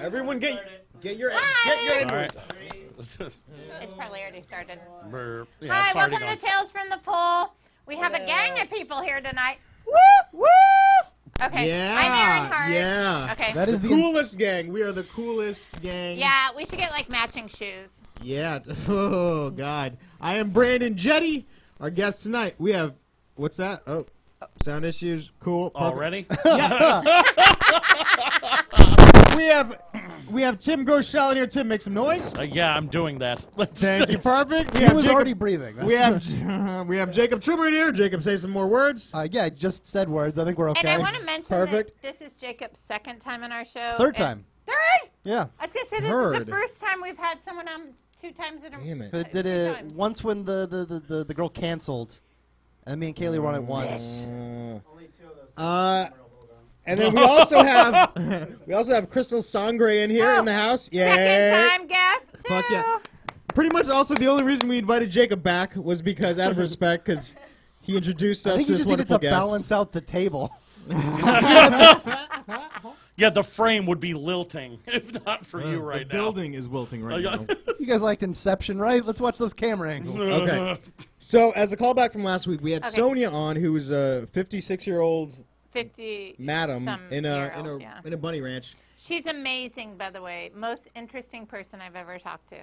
Everyone get your Edwards. It's probably already started. Yeah, Hi, it's already welcome gone. to Tales from the Pool. We have a gang of people here tonight. Woo! Woo! Okay, Yeah, I'm Erin Hart. yeah. Okay. That is the coolest gang. We are the coolest gang. Yeah, we should get like matching shoes. Yeah. Oh, God. I am brandonjeddi. Our guest tonight. We have, what's that? Oh, sound issues. Cool. Already? We have Tim Groeschel in here. Tim, make some noise. Yeah, I'm doing that. Thank you. Perfect. He was already breathing. We have Jacob in here. Jacob, say some more words. Yeah, I just said words. I think we're okay. And I want to mention Perfect. that this is Jacob's second time on our show. Third time. Third? Yeah. I was going to say this is the first time we've had someone on 2 times in a row. Damn it. But did it once when the girl canceled, and me and Kaylee were on it once. Only 2 of those. And then we also have Krystal Sangre in here in the house. Yeah. Second time guest, too. Fuck yeah. Pretty much also the only reason we invited Jacob back was because out of respect, because he introduced us I think to you this just needed to wonderful guest. balance out the table. Yeah, the frame would be lilting if not for you right the now. building is wilting right now. You guys liked Inception, right? Let's watch those camera angles. Okay. So as a callback from last week, we had Sonia on, who was a 56-year-old 50 madam in a bunny ranch. She's amazing, by the way. Most interesting person I've ever talked to.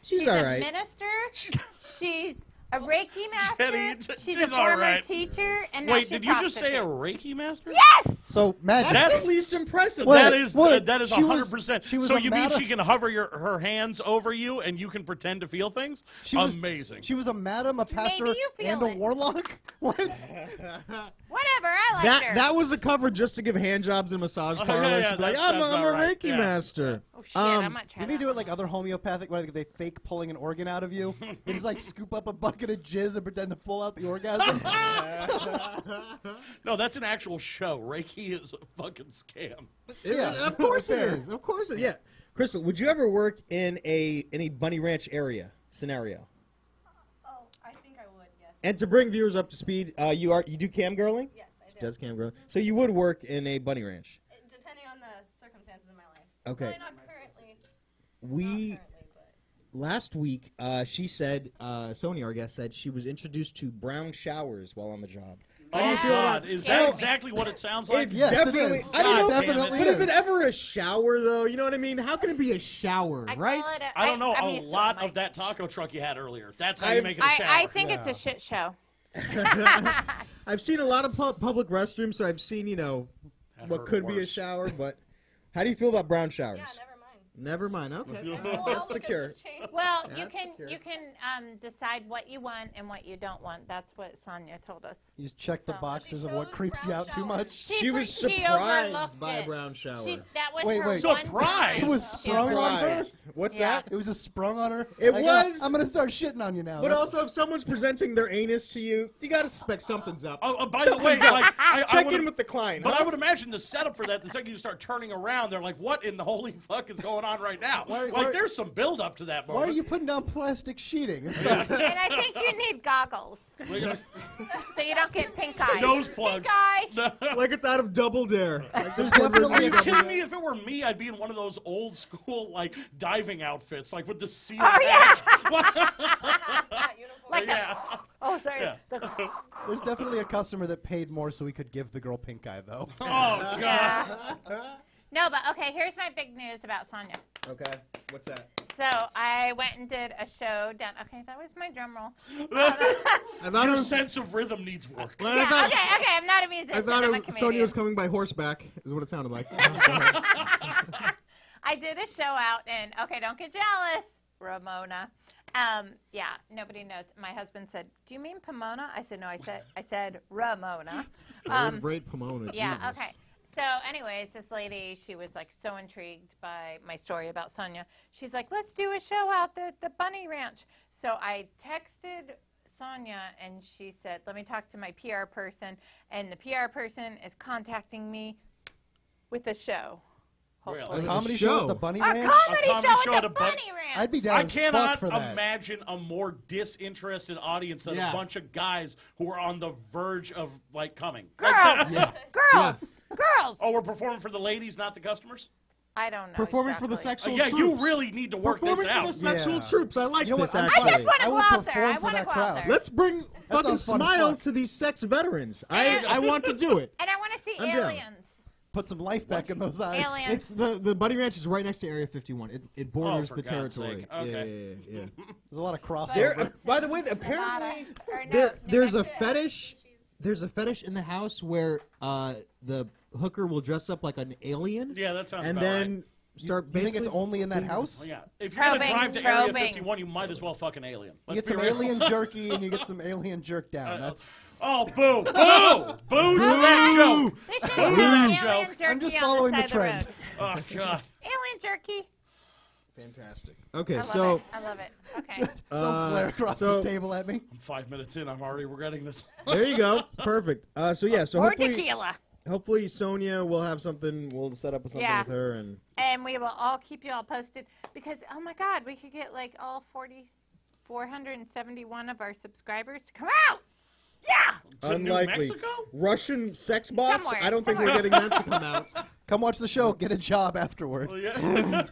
She's all right. She's a minister. She's a Reiki master. Jenny, she's a all former right. teacher. And now Wait, she did you just say a prostitutes. Reiki master? Yes! So, magic. That's the least impressive. That is what? 100%. She was So a you mean madam? she can hover her hands over you and you can pretend to feel things? Amazing. She was a madam, a pastor, you feel and a it. warlock? What? Whatever, I like her. That was a cover just to give hand jobs in massage parlors. yeah, She'd be like, that I'm sounds a about right. Reiki Yeah. master. Oh, shit, I might try Do they that. do it like other homeopathic, where they fake pulling an organ out of you? They just like scoop up a bucket of jizz and pretend to pull out the orgasm? No, that's an actual show. Reiki is a fucking scam. Yeah. Of course it is. Of course it is. Yeah. Krystal, would you ever work in any bunny ranch area scenario? Oh, I think I would, yes. And to bring viewers up to speed, you do cam girling? Yes, I do. She does cam girling. So you would work in a bunny ranch? Depending on the circumstances of my life. Okay. Probably not currently. Last week, she said, Sonia, our guest, said she was introduced to brown showers while on the job. Oh, How do you feel God. about Is that exactly what it sounds like? It's Yes, it definitely. is. I don't know. God damn it. Definitely But is is. it ever a shower, though? You know what I mean? How can it be a shower, I call right? it I don't know. I'm a used to lot it, of that taco truck you had earlier. That's how you make it a shower. I think it's a shit show. I've seen a lot of public restrooms, so I've seen, what heard could be a worse. shower. But how do you feel about brown showers? Yeah, never mind. Never mind. Okay. Well, That's the because cure. it's changed. Well, That's you the can cure. decide what you want and what you don't want. That's what Sonia told us. You just check the So- boxes of She what chose creeps you brown out too showers. much. She was She surprised overlooked by a it. brown shower. That was Wait, her wait. one Surprised? time. It was sprung on her? Surprised. What's Yeah. that? It was just sprung on her? It Like, was. I'm going to start shitting on you now. But That's- also, if someone's presenting their anus to you, you got to suspect something's up. Oh, by the way, Something's up. like, I Check would- in with the client. But huh? I would imagine the setup for that, the second you start turning around, they're like, what in the holy fuck is going on right now? Why- There's some build up to that Why moment. are you putting down plastic sheeting? It's like, And I think you need goggles so you don't get pink eye. Nose plugs. Pink eye. Like it's out of Double Dare. Like There's the definitely Are you Double kidding me? If it were me, I'd be in one of those old school like diving outfits, like with the seal Oh, yeah. Hazmat uniform. Like Yeah. Oh, sorry. Yeah. there's definitely a customer that paid more so we could give the girl pink eye, though. Oh god. Yeah. No, but okay, here's my big news about Sonia. Okay, what's that? So I went and did a show down. Okay, that was my drum roll. I thought it Your was. sense of rhythm needs work. Well, Yeah, I thought, okay, I'm not a musician. I thought I'm a it, comedian. Sonia was coming by horseback, is what it sounded like. I did a show out in, okay, don't get jealous, Ramona. Yeah, nobody knows. My husband said, "Do you mean Pomona?" I said, "No, I said Ramona." Great Pomona. Yeah, Jesus. okay. So anyways, this lady, she was like so intrigued by my story about Sonia. She's like, let's do a show out at the Bunny Ranch. So I texted Sonia and she said, let me talk to my PR person. And the PR person is contacting me with a show. Really? Hopefully. A comedy show. show at the Bunny A Ranch? comedy A comedy show show at at the a bun- Bunny Ranch. I'd be down I as fuck cannot for that. imagine a more disinterested audience than Yeah. a bunch of guys who are on the verge of like coming. Girls, Like, girls, girls. oh, we're performing for the ladies, not the customers? I don't know. Performing for the exactly. sexual Yeah, troops. you really need to work this Performing out. for the sexual Yeah. troops. I like You know this, what? actually. I just want to I go will out there. perform I for want to that go out crowd. there. Let's bring fucking sounds fun as smiles fuck. to these sex veterans. I want to do it. And I want to see I'm down. aliens. Put some life back in those eyes. Aliens. It's the Bunny Ranch is right next to Area 51. It borders for the God's territory. sake. Okay. Yeah. There's a lot of There, crossover. by the way, apparently there's a fetish. There's a fetish in the house where the hooker will dress up like an alien. Yeah, that sounds and about then right. start. You think it's basically- only in that house? Well, yeah. If you're going to Probing, drive to Area probing. 51, you might as well fuck an alien. You Let's get be some real. alien jerky and you get some alien jerk down. That's. Oh, boo! Boo! Boo to that joke! They should Boo have to that alien joke! jerky I'm just on following the the side of trend. road. Oh, God. Alien jerky. Fantastic. Okay, I love so it. I love it. Okay. Don't glare across so- this table at me. I'm 5 minutes in. I'm already regretting this. there you go. Perfect. So yeah. So Or hopefully, tequila. hopefully Sonia will have something. We'll set up something Yeah. with her and. And we will all keep you all posted because, oh my God, we could get like all 471 of our subscribers to come out. Yeah. To New Unlikely. Mexico? Russian sex bots? Somewhere, I don't think we're somewhere. getting them to come out. Come watch the show. Get a job afterward. Well, yeah.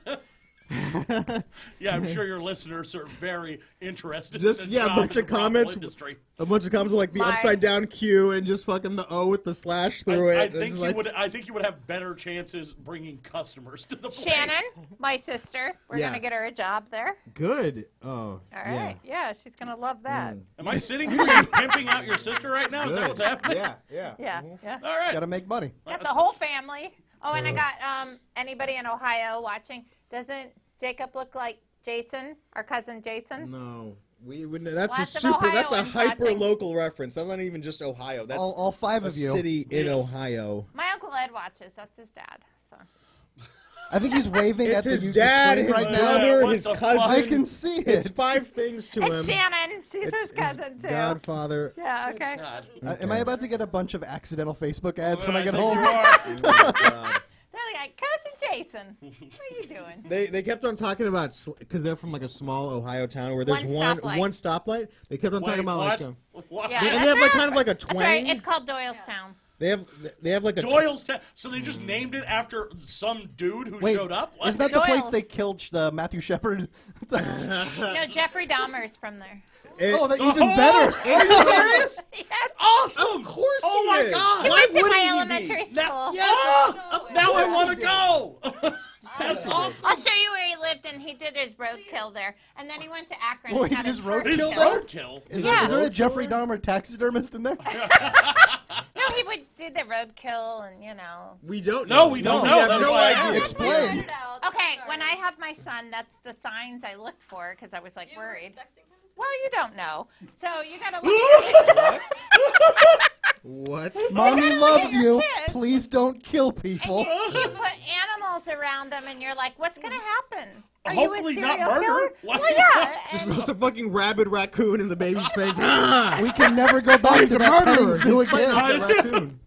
Yeah, I'm sure your listeners are very interested Just, in yeah, a job bunch in of the brothel comments. industry. A bunch of comments with, like the My- upside down Q and just fucking the O with the slash through I it. think It's you like, would. I think you would have better chances bringing customers to the place. Shannon, my sister, we're Yeah. going to get her a job there. Good. Oh. All right. Yeah, she's going to love that. Am I sitting here and pimping out your sister right now? Is that what's happening? Yeah. Yeah. Yeah. Yeah. All right. Gotta make money. Got the whole family. Oh, and I got anybody in Ohio watching. Doesn't Jacob look like Jason, our cousin Jason? No. We would. That's Lots a of super. That's a Ohioans hyper watching. local reference. That's not even just Ohio. That's All five a of you. city in Yes. Ohio. My Uncle Ed watches. That's his dad. So. I think he's waving It's at the his screen dad, his right now. brother, What his the cousin. fuck? I can see It's it. 5 things to It's him. Shannon. She's It's his cousin, his too. Godfather. Yeah, okay. God. Am I about to get a bunch of accidental Facebook ads when I get think home? you are. Oh my God. They're like, Cousin Jason, what are you doing? They kept on talking about because they're from like a small Ohio town where there's One stoplight. one stoplight. They kept on talking Wait, about what? like What? Yeah, and that's they have like right. kind of like a That's right. twang. It's called Doylestown. They have like a Doylestown. So they just named it after some dude who Wait, showed up? isn't that the place Doyle's. they killed Matthew Shepard? No, Jeffrey Dahmer's from there. Oh, that's even better. Are you serious? Yes. Awesome! Of course Oh he my is. God! He Why went to wouldn't my he be? elementary school. Now, No. now I course want he to did. go. That's awesome. I'll show you where he lived, and he did his roadkill there. And then he went to Akron Oh, and he had did his his roadkill His roadkill. there? roadkill. Is, Yeah. there, is there a Jeffrey Dahmer taxidermist in there? No, he would do the roadkill, and you know. We don't. No, know. we don't We know. have That's no why I idea. asked. Explain. Find it out. Okay, Sorry. when I have my son, that's the signs I looked for because I was like You were worried. expecting him to- Well, you don't know, so you gotta look. What? Mommy gotta loves look at your you. kids. Please don't kill people. And you put animals around them, and you're like, what's gonna happen? Are Hopefully you a not serial murder. killer? What? Well, yeah. Just and- throws a fucking rabid raccoon in the baby's face. Ah! We can never go back He's to a that petting murderer. zoo Just fucking again. the raccoon.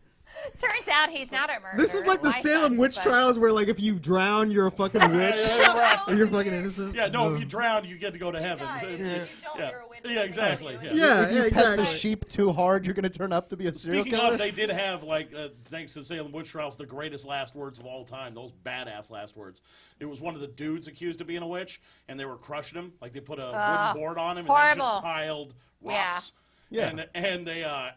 Turns out he's not a murderer. This is like the My Salem son, witch but- trials where like if you drown, you're a fucking witch. Yeah, Or you're fucking innocent. Yeah, no, if you drown, you get to go to heaven. Die. If you don't, Yeah. you're a witch. Yeah, exactly. Yeah. Yeah, If you yeah, pet the exactly. sheep too hard, you're going to turn up to be a serial Speaking killer. of, they did have, like, thanks to Salem Witch Trials, the greatest last words of all time. Those badass last words. It was one of the dudes accused of being a witch, and they were crushing him. Like, they put a wooden board on him and then horrible. just piled rocks. Yeah.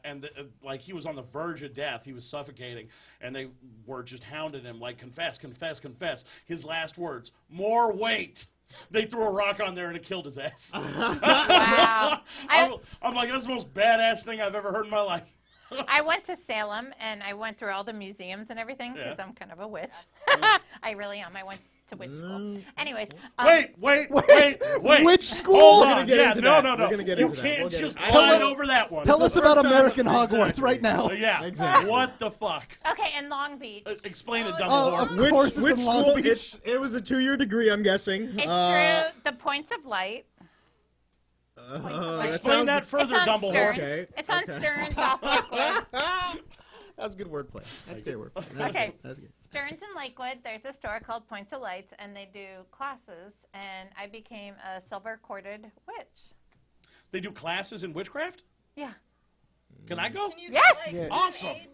And like, he was on the verge of death. He was suffocating, and they were just hounding him, like, confess, confess, confess. His last words, more weight. They threw a rock on there and it killed his ass. Wow. I'm like, that's the most badass thing I've ever heard in my life. I went to Salem and I went through all the museums and everything because Yeah. I'm kind of a witch. I really am. I went to witch school. Anyways. Wait. Which school? Hold We're gonna on. get Yeah, into no, that. no, no. We're gonna get You into that. can't We'll get just into that. glide over that one. Tell us about first time American Exactly. Hogwarts right now. Yeah. Exactly. What the fuck? Okay, in Long Beach. Explain it, Oh, Dumbledore. of course it's Which in Long school? Beach. It was a 2-year degree, I'm guessing. It's through the Points of Light. That Explain that sounds- further, It's on Dumbledore. Stearns. Okay, It's on okay. Stearns off Lakewood. That's good wordplay. That's good wordplay. That's Okay. good. That's good. Stearns and Lakewood, there's a store called Points of Lights, and they do classes, and I became a silver-corded witch. They do classes in witchcraft? Yeah. Can I go? Can you Yes! get, like, Yeah. some Awesome. aid?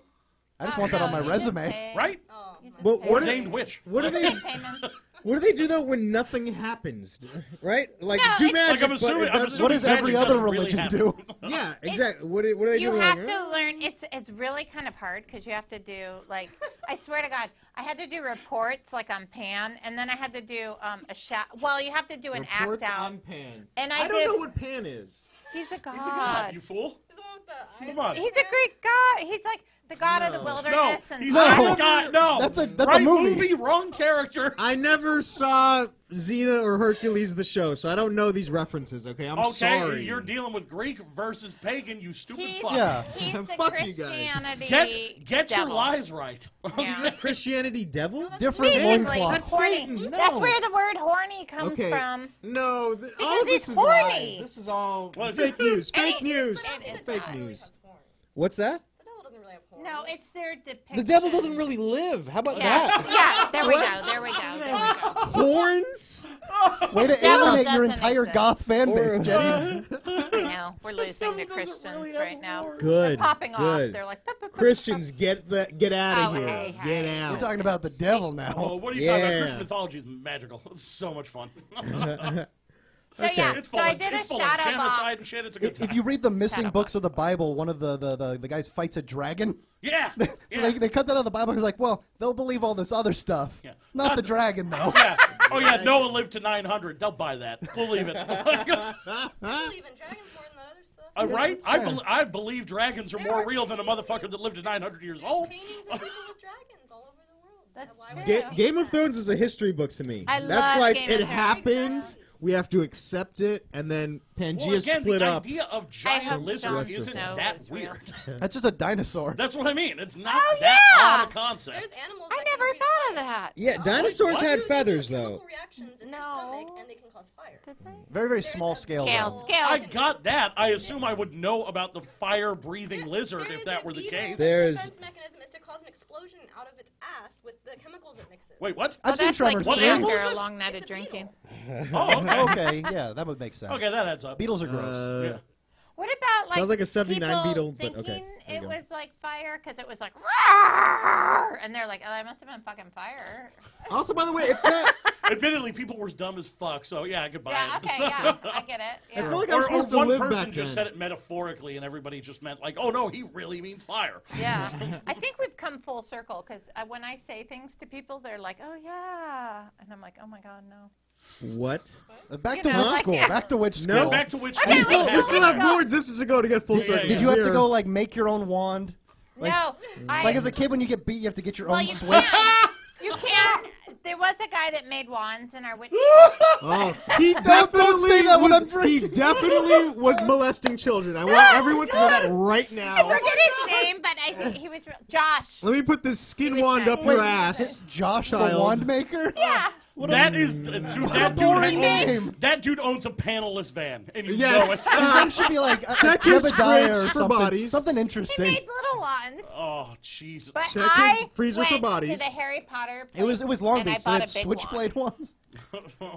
I just want that on my you get resume. paid. Right? Oh, You my- just Well, pay. what Ordained witch. What do they? Payments. What do they do though when nothing happens? Right? Like No, do it's- magic, Like, I'm but assuming- it I'm doesn't- assuming- What does every Magic other doesn't really religion happen. do? Yeah, exactly. What do they You do? have Like, to learn. It's really kind of hard because you have to do like I swear to God, I had to do reports like on Pan, and then I had to do a shot. Well, you have to do an reports act out. on Pan. And I don't did- know what Pan is. He's a god. He's a god, you fool. He's the one with the eyes. Come on. He's a Greek god. He's like the god of the No. wilderness. No, and he's No. not a god. No, That's a right movie. wrong character. I never saw Xena or Hercules the show, so I don't know these references. Okay, I'm Okay, sorry. you're dealing with Greek versus pagan, you stupid He's, fuck. Yeah. he's a Fuck you guys. Christianity. Get your devil. lies right. Yeah. Christianity devil? Different Basically, loincloths. horny. Satan, no. That's where the word horny comes Okay. from. No, all of he's this is horny. lies. This is all Well, fake news. And Fake it- news. and it's Fake not. news. What's that? The devil doesn't really have horns. No, it's their depiction. The devil doesn't really live. How about Yeah, that? yeah. There we go. There we go. There we go. Horns? Way to Devil alienate your doesn't entire exist. goth fan base, Or- Jenny. No, we're losing the Christians right now. Good. Popping off. Good. They're like Christians, get out of Oh, here. hey, Get hey. out. We're talking about the devil now. Oh, what are you talking about? Yeah. Christian mythology is magical. It's so much fun. So yeah, It's so full I of did a it's full of shadow genocide box. and shit. It's a good time. If you read the missing Shadow books of the Bible, one of the guys fights a dragon. Yeah. So yeah. they cut that out of the Bible. He's like, well, they'll believe all this other stuff. Yeah. Not the dragon, though. Yeah. Oh yeah, Noah lived to 900. They'll buy that. Believe it. I believe in dragons more than that other stuff. Right? fair. I believe dragons are There more are real than a paintings. motherfucker that lived to 900 years There's old. paintings of people with dragons all over the world. That's Why true. would I hate Game of that? Thrones is a history book to me. I That's love like Game it of Thrones. happened. We have to accept it, and then Pangea Well, again, split the up. idea of hope giant lizard Jon isn't Snow that is real. weird. That's just a dinosaur. That's what I mean. It's not Oh, that yeah. odd a concept. There's animals I that never can breathe thought of fire. that. Yeah, dinosaurs what? had They do feathers chemical though. reactions in No. their stomach, and they can cause fire. Did they? Very, very There's small a scale, Scale, though. scale. I got that. I assume I would know about the fire-breathing lizard There if is that a were the beetle case. whose There's- defense mechanism is to cause an explosion out of its ass with the chemicals it mixes. Wait, what? I've Well, seen that's Tremors. like What me animal after is a this? long night of It's a beetle. drinking. Oh, okay. Okay, yeah, that would make sense. Okay, that adds up. Beetles are gross. Yeah. What about like Sounds like a 79 people beetle, but okay, thinking there you it go. was like fire because it was like "Roar," and they're like, oh, that must have been fucking fire. Also, by the way, it's not. Admittedly, people were dumb as fuck, so yeah, I could buy Yeah, it. okay, yeah, I get it. I Yeah. feel like I'm Or supposed to one live person back just then. said it metaphorically, and everybody just meant like, "Oh no, he really means fire." Yeah, I think we've come full circle because when I say things to people, they're like, "Oh yeah," and I'm like, "Oh my god, no." What? Back You to know, which like, school? yeah. Back to which No. school? Back to which Okay, school let's this go. We still happened. have more distance to go to get full Yeah, circle. yeah, Did you have to Here. go like make your own wand? Like- no, I, Like as a kid, when you get beat, you have to get your well, own you switch. can't. You can't. There was a guy that made wands in our witch. Oh, he Don't definitely say that when was, I'm drinking. he definitely was molesting children. I want everyone to know that right I now. forget his name, but I think he was real. Josh. Let me put this skin He was wand nice. up your Wait, ass. Josh the Child. wand maker? Yeah. That is, dude. That dude, boring owns, name. that dude owns a panelless van, and you Yes. know it. His name should be like Check his Jebediah fridge or for something. bodies. Something He interesting. made little ones. Oh Jesus! But Check I his freezer for went bodies. to the Harry Potter It was place, Long and I Beach, so bought they a had big switchblade wand. ones.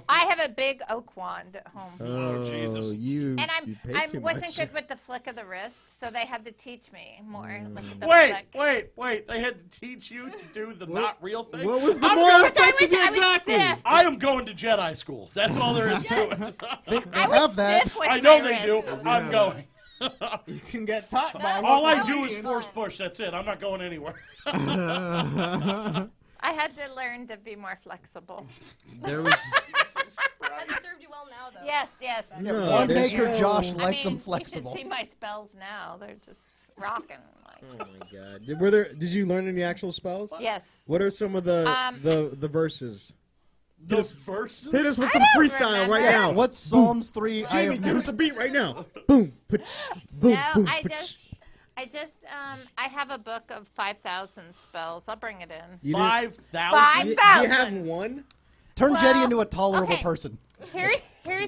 I have a big oak wand at home. Oh, Jesus. You, And you paid I too wasn't much. good with the flick of the wrist, so they had to teach me more. Like the Wait, flick. They had to teach you to do the not real thing. What was the I'm more going- effective? I was Exactly. stiff. I am going to Jedi school. That's all there is to it. They I was have that. stiff with I know my they do. wrist. I'm going. You can get taught by All I That's do really is fun. force push. That's it. I'm not going anywhere. I had to learn to be more flexible. There was Has it served you well now, though? Yes, yes. no, Wand there's maker no- Josh I liked mean, them you flexible. should see my spells now. They're just rocking. Like, Oh my god! Were there? Did you learn any actual spells? yes. What are some of the verses? Those verses. Hit us with I some don't freestyle right remember. now. What's Psalms 3? I Jamie, have give no us a beat right now. Boom, putch, boom, No, boom, I putch. I have a book of 5,000 spells. I'll bring it in. You didn't- 5,000. Do you 5,000. have one? Turn Well, Jetty into a tolerable okay. person. Here's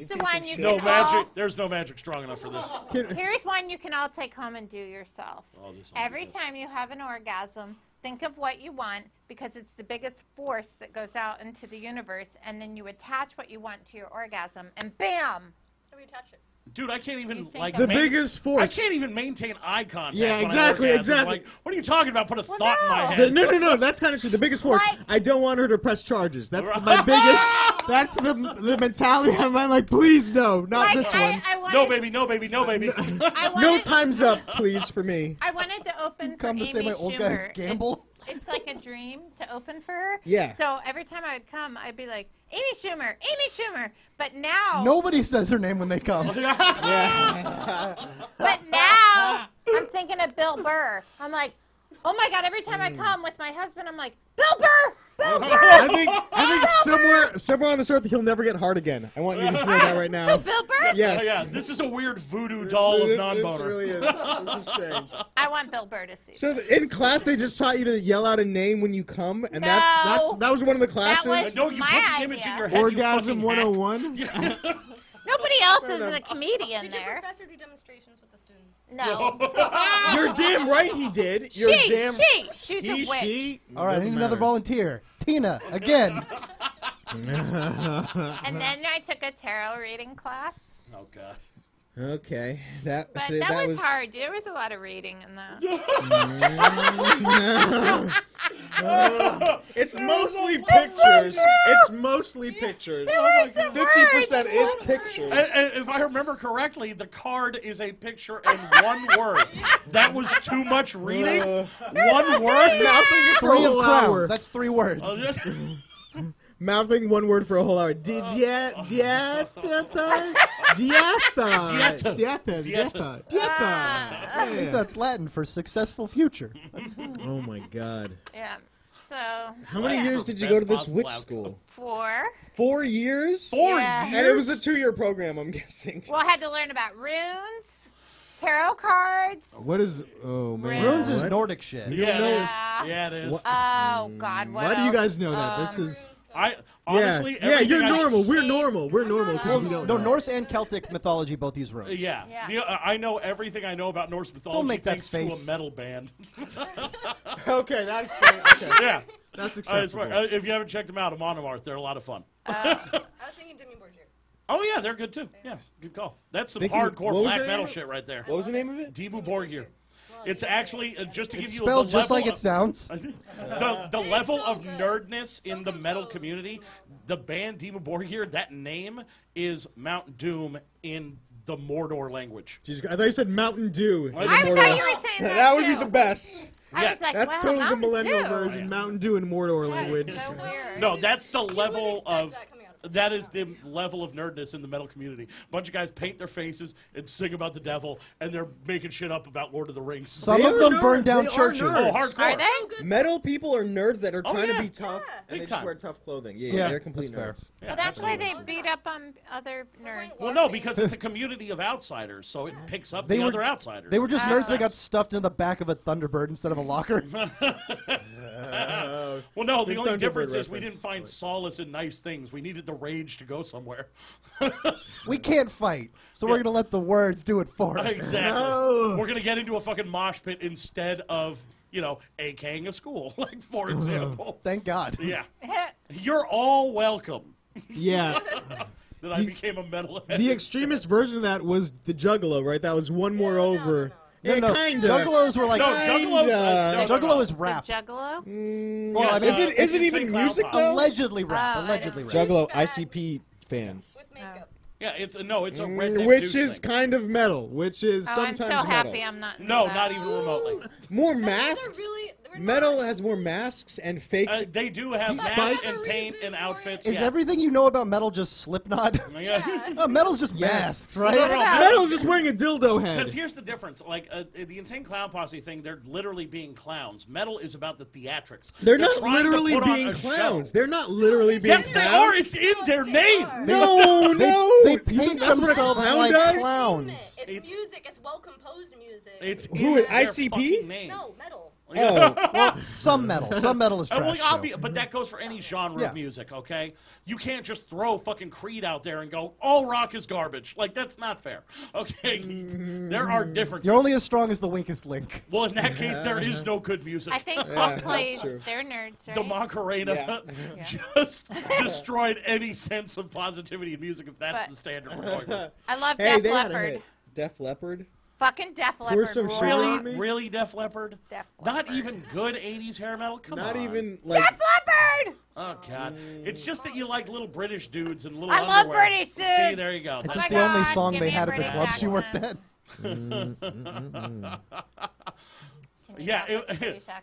the one you No can magic. all. There's no magic strong enough for this. Here's one you can all take home and do yourself. Oh, this will be Every good. time you have an orgasm, think of what you want because it's the biggest force that goes out into the universe, and then you attach what you want to your orgasm, and bam! How do we attach it? Dude, I can't even like The biggest force. I can't even maintain eye contact. Yeah, when exactly, I orgasm. exactly. Like, what are you talking about? Put a thought in my head. No. That's kind of true. The biggest force. Like- I don't want her to press charges. That's my biggest. That's the mentality. I'm like, please no, not Like, this one. I wanted, No, baby, no, baby, no, baby. I wanted, No time's up, please, for me. I wanted to open Come for to say Amy my old Schumer. guys gamble. It's like a dream to open for her. Yeah. So every time I would come, I'd be like, Amy Schumer, Amy Schumer. But now, Nobody says her name when they come. but now I'm thinking of Bill Burr. I'm like, oh my God! Every time I come with my husband, I'm like, Bill Burr, Bill Burr. I think somewhere on this earth he'll never get hard again. I want you to hear that right now. Bill Burr. Yes. Oh, yeah, this is a weird voodoo doll of This non-boner. really is. This is strange. I want Bill Burr to see. So in class, they just taught you to yell out a name when you come, and No. that was one of the classes. was- No, you My put the image idea. in your head. Orgasm you fucking 101. Nobody else is a comedian Did your there. professor do demonstrations with the students? No. You're damn right he did. You're damn. She's He, a witch. she. All right, I need doesn't another matter. volunteer. Tina, again. And then I took a tarot reading class. Oh God. Okay, that. But see, that was hard. There was a lot of reading in that. It's mostly pictures. It's mostly pictures. Oh my God. 50% is pictures. And if I remember correctly, the card is a picture and one word. That was too much reading. One word. Mouthing for a 3 of whole crowns. hour. That's 3 words. Oh, this- Mouthing one word for a whole hour. Dieta. I think that's Latin for successful future. Oh my God. Yeah. So How many Yeah. years For did you best go to this possible witch outcome. school? 4. 4 years? 4 Yeah. years. And it was a 2-year program, I'm guessing. Well, I had to learn about runes, tarot cards. What is? Oh man. Runes is What? Nordic shit. Yeah, it is. Yeah. Yeah, it is. What? Oh God! What Why do you else? guys know that? This is. I honestly, Yeah, you're everything I- normal. We're normal. We're normal because we don't. No, know. Norse and Celtic mythology both use runes. Yeah, Yeah. I know everything I know about Norse mythology make that thanks to face. a metal band. Okay, that explains. Okay, Yeah, that's I swear. acceptable. If you haven't checked them out, I'm on them, Art. They're a lot of fun. I was thinking Demi Borgir. Oh yeah, they're good too. Yes, good call. That's some Thank you. hardcore What was black their metal name? shit right there. What was the name of it? Dimmu Borgir. It's actually just to give It's you spelled the just level like it sounds. the level of nerdness in the metal community. The band Dimmu Borgir, that name is Mount Doom in the Mordor language. Jesus, I thought you said Mountain Dew. I I Mordor. thought you were saying that. That would be too. the best. I Yeah. was like, That's wow, totally the Mountain millennial Dew. version. Yeah. Mountain Dew in Mordor language. So weird. No, that's the level expect of. that coming out of That is the level of nerdness in the metal community. A bunch of guys paint their faces and sing about the devil, and they're making shit up about Lord of the Rings. Some They of are them nerds. burn down They are churches. nerds. Oh, hardcore. Are they? Metal people are nerds that are Oh, trying yeah. to be tough, Yeah. and they Big just time. wear tough clothing. Yeah, Yeah, they're complete that's fair. nerds. Yeah, Well, that's why absolutely. they beat up on other nerds. Well, no, because it's a community of outsiders, so it picks up They the were- other outsiders. They were just nerds that sense. got stuffed in the back of a Thunderbird instead of a locker. Well, no, the Big only Thunderbird difference is we reference. didn't find solace in nice things. We needed the rage to go somewhere. We can't fight, so we're Yeah. going to let the words do it for us. Exactly. No. We're going to get into a fucking mosh pit instead of, AKing a school, like, for example. Thank God. Yeah. You're all welcome Yeah. that I became a metalhead. The extremist version of that was the Juggalo, right? That was one more over. Yeah, No, kinda. Juggalos were like... No, Juggalos. Kinda. Juggalo is The rap. Juggalo? Well, I mean, Yeah, Is it it's even insane clown music pop. though? allegedly rap. Oh, Allegedly rap. Juggalo, Douchebags. ICP fans. With makeup. Yeah, it's a redneck Which douche is thing. kind of metal, which is Oh, I'm sometimes so metal. happy I'm not. in No, that. not even remotely. More No, masks. we're Metal not. has more masks and fake. They do have Spikes? masks That's and the paint reason and for outfits. it. Is yeah. everything you know about metal just Slipknot? Yeah. Metal's just Yes. masks, right? No, no, no. Metal's just wearing a dildo head. Because here's the difference. Like, the Insane Clown Posse thing, they're literally being clowns. Metal is about the theatrics. They're not trying to literally put on being a clowns. show. They're not literally being Yes, they clowns. are. It's in their name. No, They, no. they You think paint that's what a themselves clown like does? clowns. It's It's- music. It's well composed music. It's Who, in their ICP? fucking name. No, metal. Well, some metal is trash. Too. But that goes for any genre Yeah. of music, okay? You can't just throw fucking Creed out there and go, all rock is garbage. Like, that's not fair, okay? There are differences. You're only as strong as the weakest link. Well, in that case, there is no good music. I think Coldplay, they're nerds, right? The Macarena just destroyed any sense of positivity in music if that's the standard we're going with. I love Hey, Def they had a Leppard. hit. Def Leppard. Fucking Def Who are Leppard. some rules. shitty- Really, Def Leppard? Def Not Leppard. even good 80s hair metal? Come on. Not even like. Def Leppard! Oh, God. It's just that you like little British dudes and little I love underwear. British See, dudes. there you go. It's Oh just my the only God, song give they me a had at the British club she worked accent. at. Yeah,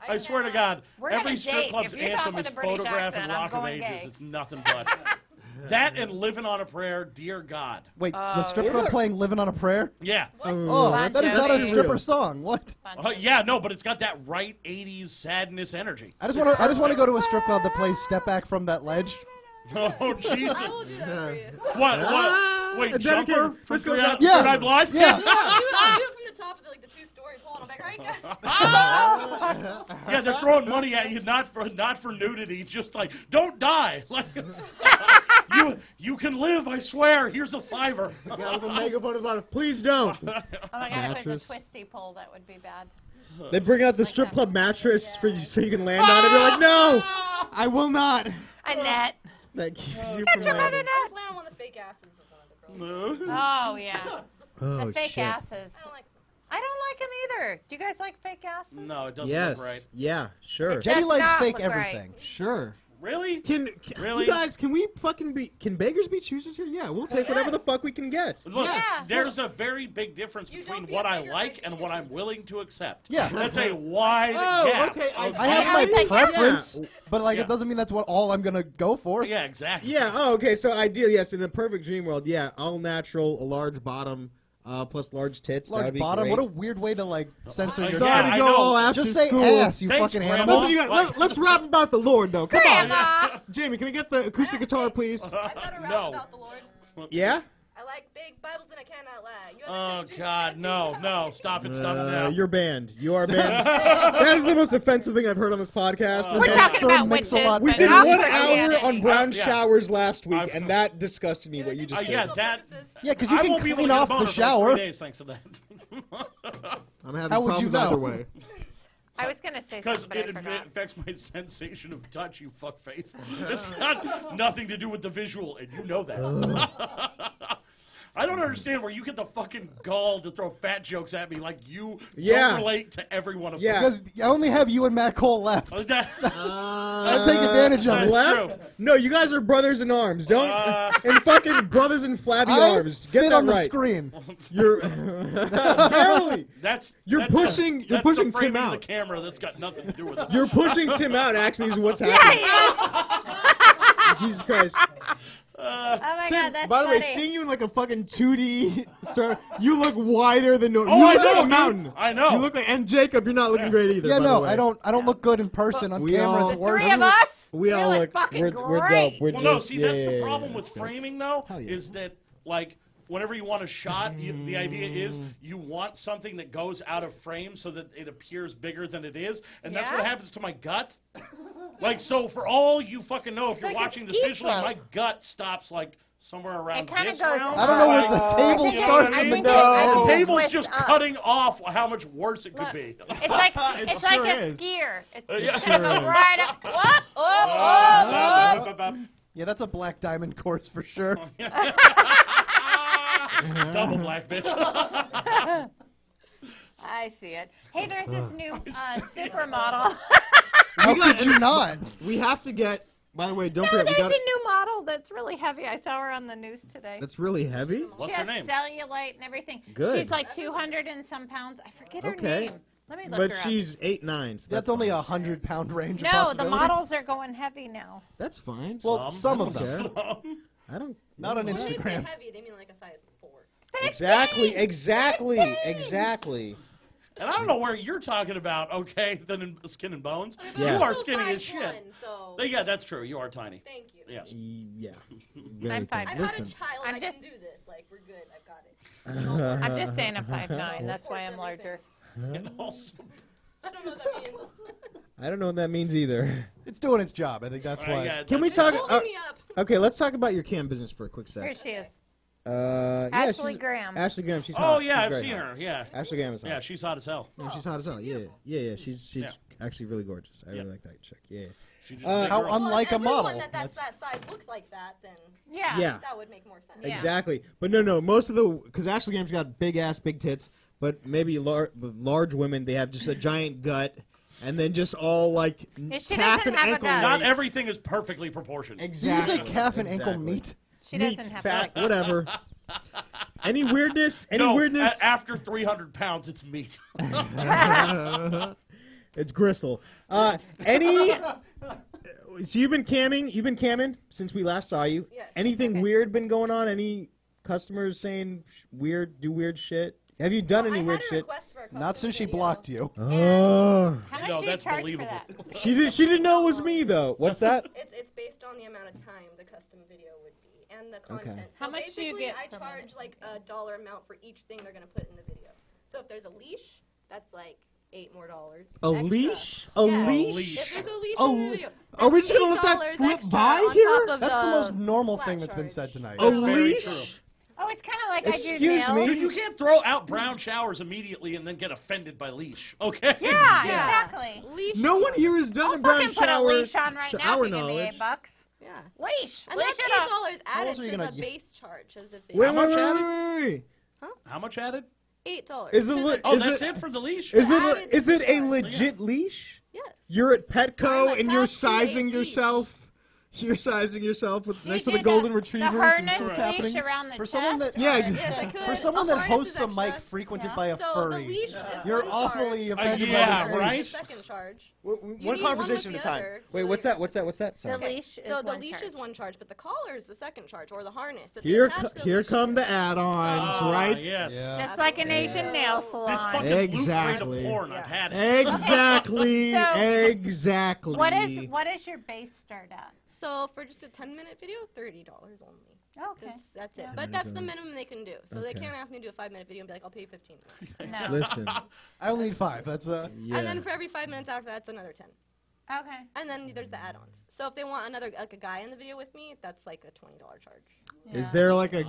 I swear to God, We're every gonna strip date. club's If you talk anthem with is a British Photograph and accent, I'm Rock of going Ages. gay. It's nothing but. That and Living on a Prayer, dear God. Wait, the strip club playing "Living on a Prayer"? Yeah. Oh, Bunch that is of not a idiots. stripper song. What? Yeah, no, but it's got that right 80s sadness energy. I just want to go to a strip club that plays "Step Back from That Ledge." Oh, Jesus. I will do that for you. What? Wait, dedicated- Jumper from this goes 3 out- Third Eye Blind? Yeah. I'll do it from the top of the two-story pole, and I'm like, right, guys? Yeah, they're throwing money at you, not for nudity, just like, don't die. Like, you can live, I swear. Here's a $5. Yeah, with a megaphone about it. Please don't. Oh my God, if Mattress. there's a twisty pole, that would be bad. They bring out the strip club mattress for you so you can land on it. You're like, no, I will not. Annette. That keeps you Get from your mother landing. I just land on one of the fake asses of one of the girls. Oh, yeah. Oh, The fake shit. asses. I don't like I don't like them either. Do you guys like fake asses? No, it doesn't Yes. look right. Yeah. Sure. It Jenny does likes not fake look right. everything. Sure. Really? Can Really? you guys? Can we fucking be? Can beggars be choosers here? Yeah, we'll take whatever the Yes. fuck we can get. Look, Yeah. there's a very big difference You between don't be what a I beggar like by and being what I'm choosers. willing to accept. Yeah. That's a wide Oh, gap. okay, I have Yeah, my it's like- preference, but like Yeah. it doesn't mean that's what all I'm gonna go for. Yeah, exactly. Yeah. Oh, okay. So ideal. Yes. In a perfect dream world. Yeah. All natural. A large bottom. Plus large tits. that would Large be bottom. great. What a weird way to like censor your. Yeah, Sorry I to go know. all after Just say school. ass, you Thanks, fucking Grandma. animal. Listen, you guys, let's rap about the Lord, though. Come on. Grandma! Jamie, can I get the acoustic guitar, please? I've got a rap No. about the Lord. Yeah? I like big Bibles and I cannot lie. You Oh, other Christians God, can't no, see no. Stop it now. You're banned. You are banned. That is the most offensive thing I've heard on this podcast. We're is talking Sir about Mix-a-Lot. witches. we but did not 1 Christianity. hour on brown Yeah. showers last week, I've- and that disgusted me, what you just For did. yeah, social that- purposes. Yeah, because you I can won't be able to clean get a off the bonus for shower. 3 days thanks to that. I'm having How would you problems know? either way. I was going to say Because something, but I it forgot. affects my sensation of touch, you fuckface. It's got nothing to do with the visual, and you know that. I don't understand where you get the fucking gall to throw fat jokes at me like you Yeah. don't relate to every one of Yeah. Because I only have you and Matt Cole left. them. I'll take advantage of That's it. Left? true. No, you guys are brothers in arms. Don't and fucking brothers in flabby I arms. Get fit that on the right. screen. You're barely. That's You're that's pushing- The, you're that's pushing the framing Tim of out. the camera. That's got nothing to do with it. You're pushing Tim out. Actually, is what's happening. Jesus Christ. Oh my Tim, God, that's by the way, funny. seeing you in like a fucking 2D, sir, you look wider than normal. Oh, you I look know, like a dude. mountain. I know. You look like, and Jacob, you're not looking great either. Yeah, by the no, way. I don't look good in person. On We camera, all- it's worse. Three of us? We all look look. fucking We're great. dope. We're Well, no, just, see, yeah, that's the yeah, problem yeah, with that's good. framing, though, Hell yeah. is that, like, whenever you want a shot, the idea is you want something that goes out of frame so that it appears bigger than it is, and that's what Yeah? happens to my gut. Like, so for all you fucking know, if you're like a watching this ski visually, slope. my gut stops, like, somewhere around kinda this goes round. I don't know where the Like, table I think starts I and the think it- I the think it table's twists just up. cutting off how much worse it could Look, be. It's like it's like sure a is. skier. It's yeah. just gonna go right up. Whoop, whoop, whoop. Yeah, that's a black diamond course for sure. Double black, bitch. I see it. Hey, there's this new supermodel. How could you not? We have to get. By the way, don't No, forget. there's We a got. new model that's really heavy. I saw her on the news today. That's really heavy. What's she her has name? cellulite and everything. Good. She's like 200 and some pounds. I forget her Okay. name. Let me look But her she's 8'9". So That's only 100-pound range. of up. No, the possibility. models are going heavy now. That's fine. Well, some of I them. don't care. I don't. Not on When they say Instagram. heavy, they mean like a size 4. Exactly. 15! Exactly. 15! Exactly. And I don't know where you're talking about, okay, than in Skin and Bones. Yeah. You are So skinny as 5'1", shit. So Yeah, that's true. You are tiny. thank you. Yes. Yeah. Very I'm fine. thin. I'm not Listen. a child. I'm I just- can do this. Like we're good. I've got it. I'm just saying I'm 5'9". That's why I'm larger. And also, I don't know what that means. I don't know what that means either. It's doing its job. I think that's why. Yeah, Can we It's talk? holding me up. Okay, let's talk about your cam business for a quick Here sec. she is. Yeah, Ashley she's- Graham. Ashley Graham. She's Oh hot. yeah, She's I've very seen hot. her. Yeah, Ashley Graham is hot. yeah, she's hot as hell. No, she's hot as hell. Yeah. She's Yeah. actually really gorgeous. I Yeah. really like that chick. Yeah. She just How Well, unlike if a model. everyone that's that size looks like that, then Yeah. Yeah. that would make more sense. Yeah. Exactly. But no. Most of the because Ashley Graham's got big ass, big tits, but maybe large women they have just a giant gut, and then just all like She calf doesn't and have a ankle. gut. Not length. everything is perfectly proportioned. Did you Exactly. say calf and ankle Exactly. meat? She Meat, doesn't have fat, that. whatever. Any weirdness? Any No, weirdness? after 300 pounds, it's meat. It's Krystal. Any? So you've been camming. You've been camming since we last saw you. Yes. Anything Okay. weird been going on? Any customers saying weird shit? Have you done any I weird had a shit? request for a Not since she custom blocked video. you. Oh, How much No, do you that's charge believable. for that? she didn't know it was me though. What's that? It's based on the amount of time the custom video would be and the content. Okay. So How much do you basically, get I per charge minute? like a dollar amount for each thing they're gonna put in the video. So if there's a leash, that's like $8 more. A extra. leash? A Yeah. leash? If there's a leash A in the le- video, Are we that's just gonna let that $8 slip extra by on here? top of That's the most normal flat thing that's been charge. said tonight. A Very leash? true. Oh, it's kind of like I do Excuse nails. me? Dude, you can't throw out brown showers immediately and then get offended by leash. Okay? Yeah, Yeah. exactly. Leash. No one here has done I'll a brown fucking put a shower leash on right to now our if you give me knowledge. $8. Yeah. Leash. And Leash that's it up. $8 added else are you to gonna the get? base charge of the Wait, video. How much wait, added? wait. How much added? $8. Is it to the li- Oh, Is that's it- it for the leash? Is added it to is the it a charge. legit leash? Yes. You're at Petco I'm and you're attached to sizing a leash. yourself. You're sizing yourself with You next to the did golden the retrievers. Is harness this what's leash happening? around the For someone chest, that- Yeah, or exactly. Yes, I just- could. For someone The that harness hosts is a extra. mic frequented Yeah. by a So furry, the leash is you're one awfully charge. offended yeah, by this right? leash. Second charge. One need one conversation with at a the time. other, so Wait, that what's you- that? What's that? What's that? Sorry. The leash is So the one leash charge. is one charge, but the collar is the second charge, or the harness. That they Here, attach the here leash come to. the add-ons, Ah, right? Yes. Yeah. Just like an Asian nail This salon. fucking loot crate Exactly. of porn, I've had it. Exactly. So- Exactly. What is your base start at? So for just a 10-minute video, $30 only. Okay. That's it. Yeah. But that's the minimum they can do. So they Okay. can't ask me to do a 5-minute video and be like, I'll pay you 15. No. Listen. I only need 5. That's Yeah. And then for every 5 minutes after that, it's another 10. Okay. And then there's the add-ons. So if they want another like a guy in the video with me, that's like a $20 charge. Is Yeah. there like a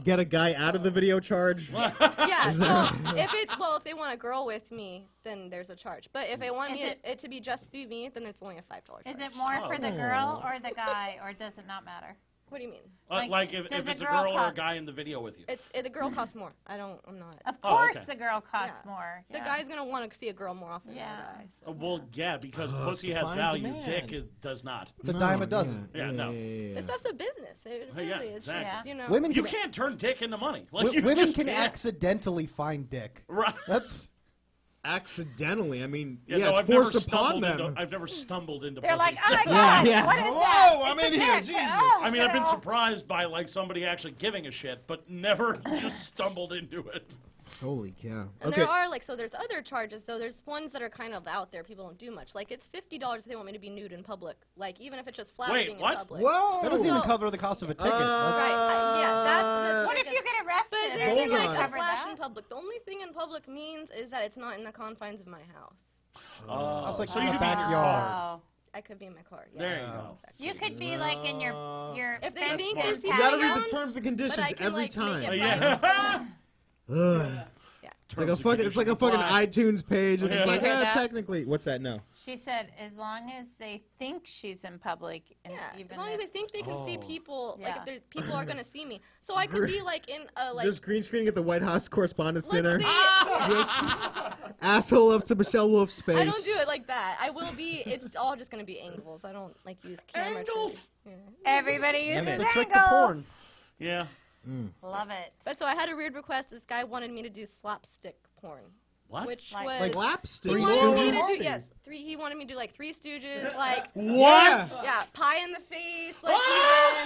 get a guy out of the video charge? Yeah. So if they want a girl with me, then there's a charge. But if they want Is me it- it to be just be me, then it's only a $5 charge. Is it more for the girl or the guy, or does it not matter? What do you mean? Like if does it's a girl girl or a cost- guy in the video with you. The girl costs more. I'm not. Of Oh, course, okay. the girl costs Yeah. more. The yeah. guy's gonna want to see a girl more often Yeah. than a guy. So. Well, yeah, because Oh, pussy has supply and value, demand. dick does not. It's a dime a dozen. Yeah, no. This stuff's a business. It Hey, yeah, really is exactly. just, you know. Women You can, can't turn dick into money. Like, you women just can can't. accidentally find dick. Right. That's Accidentally. I mean, Yeah, yeah, no, it's I've never forced upon stumbled them. into. I've never stumbled into They're pussy. like, oh my god, yeah. what is Whoa, that? I'm It's in a here, dick. Jesus. Oh, I mean, I've been girl. surprised by like somebody actually giving a shit, but never just stumbled into it. Holy cow. And Okay. there are so there's other charges though. There's ones that are kind of out there. People don't do much. Like it's $50 if they want me to be nude in public. Like even if it's just flashing what? in public. Whoa. that doesn't even So- cover the cost of a ticket. That's- Right. Yeah. That's What if you get arrested? But Are they you mean Hold like on. a cover flash that? in public. The only thing in public means is that it's not in the confines of my house. That's like so in you the could be in your backyard. car. Oh. I could be in my car. Yeah. There you go. Exactly. You could be like in your If they fenced think in there's You people gotta patio. read the terms and conditions But I can, every like, time. make it Yeah. Ugh. Yeah. It's like a fucking. It's like a fucking iTunes page. It's Yeah. just like, You hear that? technically, what's that? No. She said, as long as they think she's in public, and Yeah, even as long as if- they think they can see people, like Yeah. if there's people are gonna see me, so I could be like in a like. Just green screening at the White House Correspondence Let's Center. see. Just asshole up to Michelle Wolf's face. I don't do it like that. I will be. It's all just gonna be angles. I don't like use camera. Angles? tricks. everybody uses That's the trick to angles. porn. Yeah. Love it. But so I had a weird request. This guy wanted me to do slapstick porn, What? which Like- was Like Slapstick. he Three wanted me to Stooges? do He wanted me to do like Three Stooges, like What? yeah, pie in the face, like even.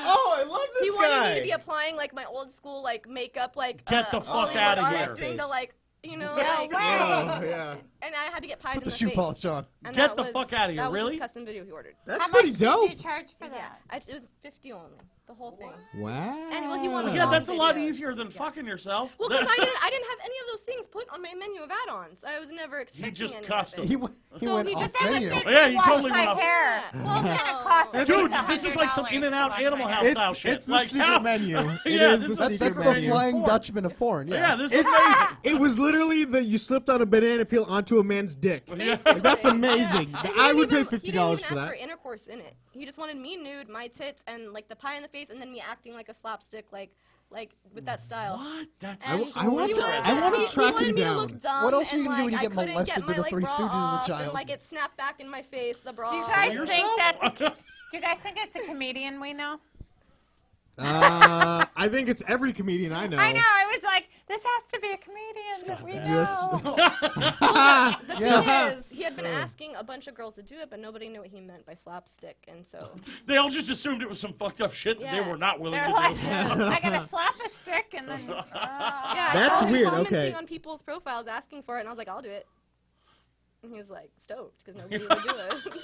Oh, I love this He wanted guy. me to be applying like my old school like makeup, like Get the all fuck the outta what I here. was doing to like you know. Yeah, like, wow. yeah. And I had to get pied Put in the the shoe face. polish on. And Get that the was- fuck outta here, That was really? his custom video he ordered. That's How pretty much dope. did you charge for Yeah, that? it was 50 only. The whole thing. Wow. And well, he wanted Yeah, long that's a lot videos. easier than fucking yourself. Well, because I didn't have any of those things put on my menu of add-ons. I was never expecting just any custom. of it. He went So he off just menu. said Yeah, he Wash totally my went off. hair. Well, It's no. gonna cost at Dude, least this is like some $100 In-N-Out to wash Animal my House hair. style It's, shit. it's the Like, secret how- menu. It Yeah, is this is the That's secret the menu. Flying Porn. Dutchman of porn. Yeah. Yeah, this is amazing. It was literally that you slipped on a banana peel onto a man's dick. Like, that's amazing. And I would pay he $50 didn't even for ask that. for intercourse in it. He just wanted me nude, my tits, and like the pie in the face, and then me acting like a slapstick, like with that style. What? That's And so I want he to- wanted I want to he track wanted him me to down. look dumb. What else are and, you gonna do when you like, get I couldn't molested get by my, the like, Three bra Stooges as a off, child? And, like it snapped back in my face, the bra. Do you guys Yourself? think that's? Do you guys think it's a comedian we know? I think it's every comedian I know. I know. I was like, this has to be a comedian that we know. Yes. The Yeah. thing is, he had been asking a bunch of girls to do it, but nobody knew what he meant by slapstick, and so They all just assumed it was some fucked up shit that they Yeah. were not willing They're to like, do. I gotta slap a stick and then. yeah, That's I saw him weird, commenting okay. on people's profiles asking for it, and I was like, I'll do it. And he was like stoked because nobody would do it.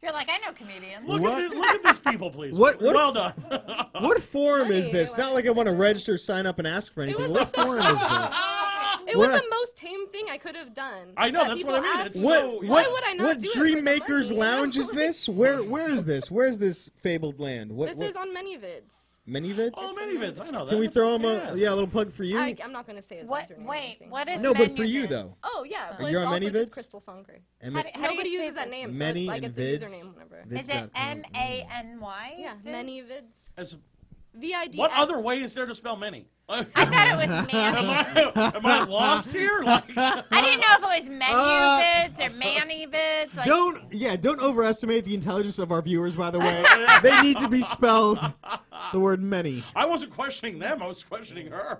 You're like, I know comedians. Look at these people, please. What- Well done. What forum is Funny, this? Not like I want to register, sign up, and ask for anything. was What like the- forum is this? It was What? the most tame thing I could have done. I know, that that's people what I mean. asked It's me. so- What? yeah. Why would I not What do it Dream for the Makers money, you know? Lounge is this? Where is this? Where's this fabled land? What? This what is on ManyVids. Manyvids? Oh, Manyvids, I know that. Can we throw them Yes. a little plug for you? I'm not going to say his What? username. or Wait, anything. what is? No, but for menu you vids? though. Oh yeah, but You're it's on also ManyVids? just Krystal Sangre. M- How do you Nobody say uses that this? name, so Many it's, I and get the vids. username whenever. Is it Vids.com. MANY? Yeah, ManyVids. As- VIDS. What other way is there to spell many? I thought it was Am Manny. am I lost here? Like, I didn't know if it was menu vids or Manny vids. Like, Don't overestimate the intelligence of our viewers, by the way. They need to be spelled the word many. I wasn't questioning them. I was questioning her.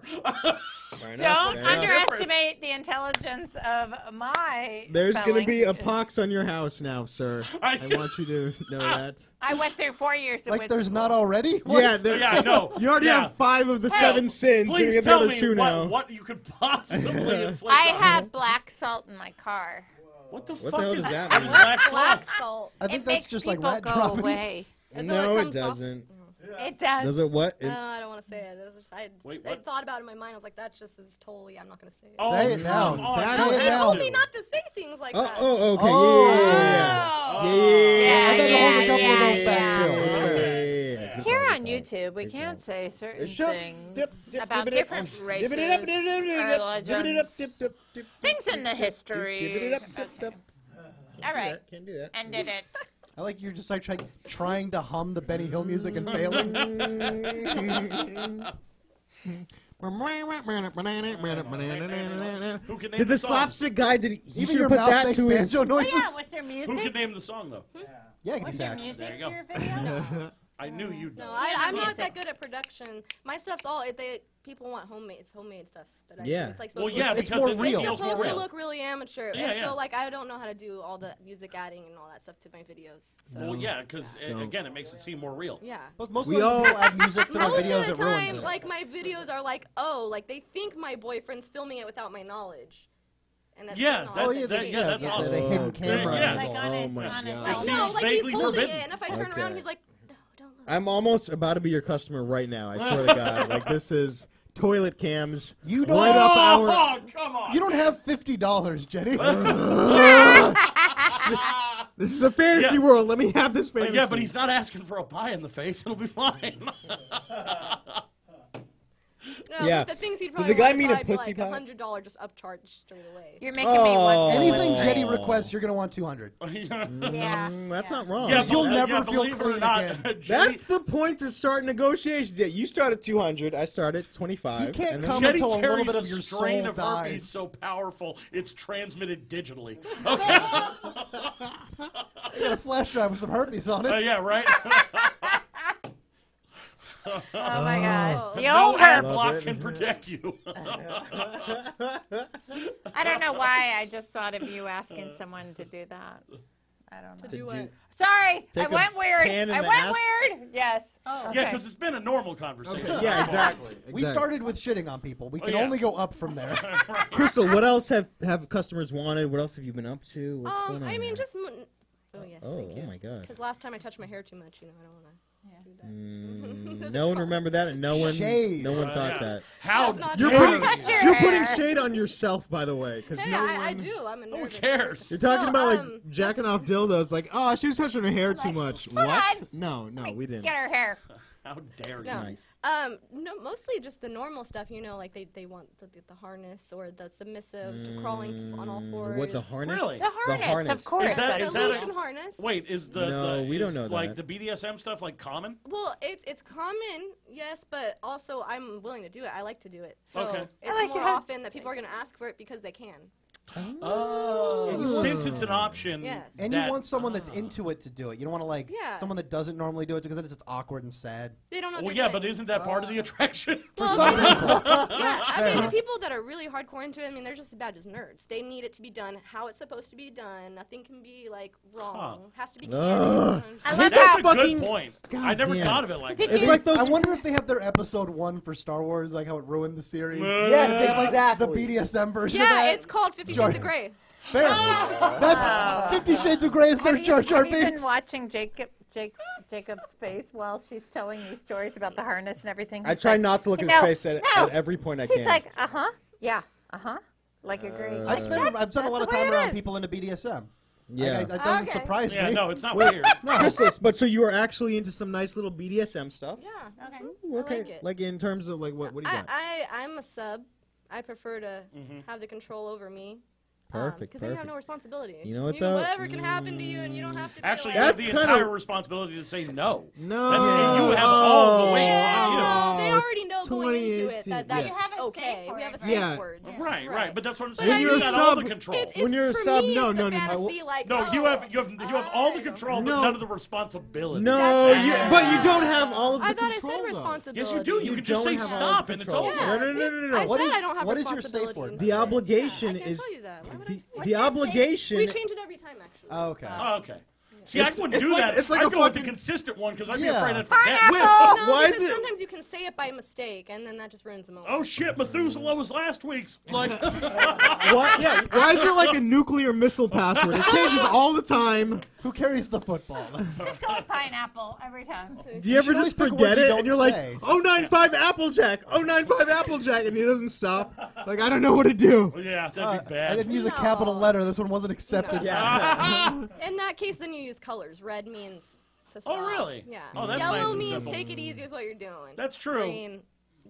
don't underestimate the intelligence of my. There's going to spelling. be a pox on your house now, sir. I want you to know that. I went through 4 years of Like witch there's school. not already? Yeah, Yeah, I know. You already Yeah. have 5 of the Hey, 7 sins. You're Please going to tell the me other 2 now. what you could possibly inflict I on have me. black salt in my car. What the What fuck the hell is does that what mean? is black Black salt? salt. I think It that's makes just like people rat go droppings. away. So No, it comes off- doesn't. It does. Does it what? I don't want to say it. It was just, Wait, I what? thought about it in my mind. I was like, that just is totally. I'm not going to say it. Oh, Say it now. come on. That You is- They have told to. me not to say things like that. Oh, okay. Oh. Yeah. Yeah, I got to hold a yeah, couple of those yeah, back too. yeah. It's fair. Yeah. Here on YouTube, we can't say certain things about different races or legends. Things in the history. All right. Can't do that. Ended it. I like you're just like trying to hum the Benny Hill music and failing. Who can name Did the song? slapstick guy? Did he Even should your put mouth that makes to his? banjo Oh noises. yeah, what's their Who music? could name the song though? Yeah, give me What's their sax. music There to you go. your video? I knew you'd know. No, I'm not music. that good at production. My stuff's all people want homemade stuff that I Yeah. do. It's like Well, supposed yeah, to, It's because more it real. it's feels more supposed to real. look really amateur, Yeah, and yeah. so like I don't know how to do all the music adding and all that stuff to my videos. So Well, yeah, because again, it makes it seem more real. yeah. But most We of the all- people add music to their Most videos of that the ruins time, it. like my videos are like, oh, like they think my boyfriend's filming it without my knowledge, and that's Yeah, not that- oh what yeah, they that- do. yeah, that's the awesome. hidden Okay. camera. Yeah. Like on Oh its- my on its god. own. No, seems like vaguely he's holding forbidden. it, and if I turn Okay. around, he's like, no, don't look. I'm almost about to be your customer right now. I swear to God. Like this is toilet cams. You don't. Light up our. Oh, come on. You don't have $50, Jenny. This is a fantasy Yeah. world. Let me have this fantasy. Yeah, but he's not asking for a pie in the face. It'll be fine. No, Yeah. but the things he'd Did probably the guy want mean would a probably pussy be like pie? $100 just upcharged straight away. You're making me Oh. want Anything to Jenny play. requests, you're gonna want 200. Yeah. That's not wrong. Yeah, You'll but- never yeah, feel believe it or clean not, again. Jenny, That's the point to start negotiations. Yeah, you start at 200. I start at 25. You can't and then- come Jenny until a little carries bit a of your strain soul of herpes dies. so powerful it's transmitted digitally. Okay. You got a flash drive with some herpes on it. Yeah, right. Oh my god. The No old ad herb. block can protect you. I don't know why I just thought of you asking someone to do that. I don't know. To do what? Sorry, I Take a went weird. pan in I the went ass? weird. Yes. Oh. Okay. Yeah, because it's been a normal conversation. Okay. Yeah, exactly. We started with shitting on people. We can yeah. only go up from there. Crystal, what else have customers wanted? What else have you been up to? What's going on? I mean, here? just. Oh yes, thank you. Oh my God. Because last time I touched my hair too much, I don't want to do that. No one remembered that, and no one Shade. thought that. How That's not You're true. putting touch your you're hair. putting shade on yourself, by the way, because Hey, no I one. do. I'm a Who nervous cares? person. You're talking No, about like jacking off dildos. Like, oh, she was touching her hair too much. hold What? on. No, we didn't. Get her hair. How dare you? No. Nice. No, mostly just the normal stuff. Like they want the harness or the submissive, crawling on all fours. What the harness? Really? The harness, of course. Is that- The is that a- illusion harness. Wait, is the No, we don't is, know like that. the BDSM stuff like common? Well, it's common, yes, but also I'm willing to do it. I like to do it. So Okay. it's I like more how- often that people are going to ask for it because they can. Oh, since it's an option. Yes. And that- you want someone that's into it to do it. You don't want to Yeah. someone that doesn't normally do it because then it's just awkward and sad. They don't know. Well, what yeah, they're but doing. isn't that part of the attraction? Well, some I mean, people. yeah, I mean, the people that are really hardcore into it, I mean, they're just as bad as nerds. They need it to be done how it's supposed to be done. Nothing can be, like, wrong. Has to be Ugh. canon. I hate love that how. That's a fucking- good point. God I never damn. thought of it like that. It's like those. I wonder if they have their episode 1 for Star Wars, like how it ruined the series. Yes, They have, like, exactly. the BDSM version of Yeah, that. it's called 50 Joy- Shades of Grey. Fair. That's 50 Shades of Grey is their Have Jar Jar you been Binks. watching Jacob's face while she's telling me stories about the harness and everything? I He's try like, not to look at "No, his face at no." every point I He's can. like, yeah, like agree. I've spent a lot of that's the way time it around is. people into BDSM. Yeah. It doesn't Okay. surprise Yeah, me. no, it's not weird. Crystal, but so you are actually into some nice little BDSM stuff? Yeah. Okay. I Okay. like it. Like in terms of like what do you got? I'm a sub. I prefer to have the control over me. Perfect, Because then you have perfect. no responsibility. You know what, though? Whatever can happen to you, and you don't have to. Actually, be you like, have That's the kinda- entire responsibility to say no. No. That's, you have all the weight on you. no, they already know going into it 2018, that that's yeah. You have a okay. safe We have a word, safe Yeah. word. Right. But that's what I'm But saying. I You mean- got all the Sub- control. When you're a for sub, me, no, it's the no. fantasy, like, No, oh, you have all the control, but No. none of the responsibility. No, That's you, right. but you don't have all of the I thought control. I said though. responsibility. Yes, you do. You can just don't say have all the stop, and it's control. over. Yeah, No. I What said is- I don't have what is your safe responsibility. word? The obligation I can't is tell you that. Why would I the, tell you the that? obligation. We change it every time, actually. Oh, okay. Oh, okay. See, It's- I wouldn't it's do like- that. it's like I'd a go with the fucking- consistent one because I'd be Yeah. afraid I'd forget. No, Why is because it? sometimes you can say it by mistake, and then that just ruins the moment. Oh shit, Methuselah was last week's. Like, Why, yeah, why is there like a nuclear missile password? It changes all the time. Who carries the football? Just go with pineapple every time. Do you ever should always just pick a word forget you it don't and you're like, say. 095 Applejack, 095 Applejack, and he doesn't stop? Like, I don't know what to do. yeah, that'd be I bad. didn't use a No. capital letter. This one wasn't accepted. Yeah. In that case, then you use colors. Red means to Oh, stop. really? Yeah. Oh, that's Yellow nice and means simple. take it easy with what you're doing. That's true. Green,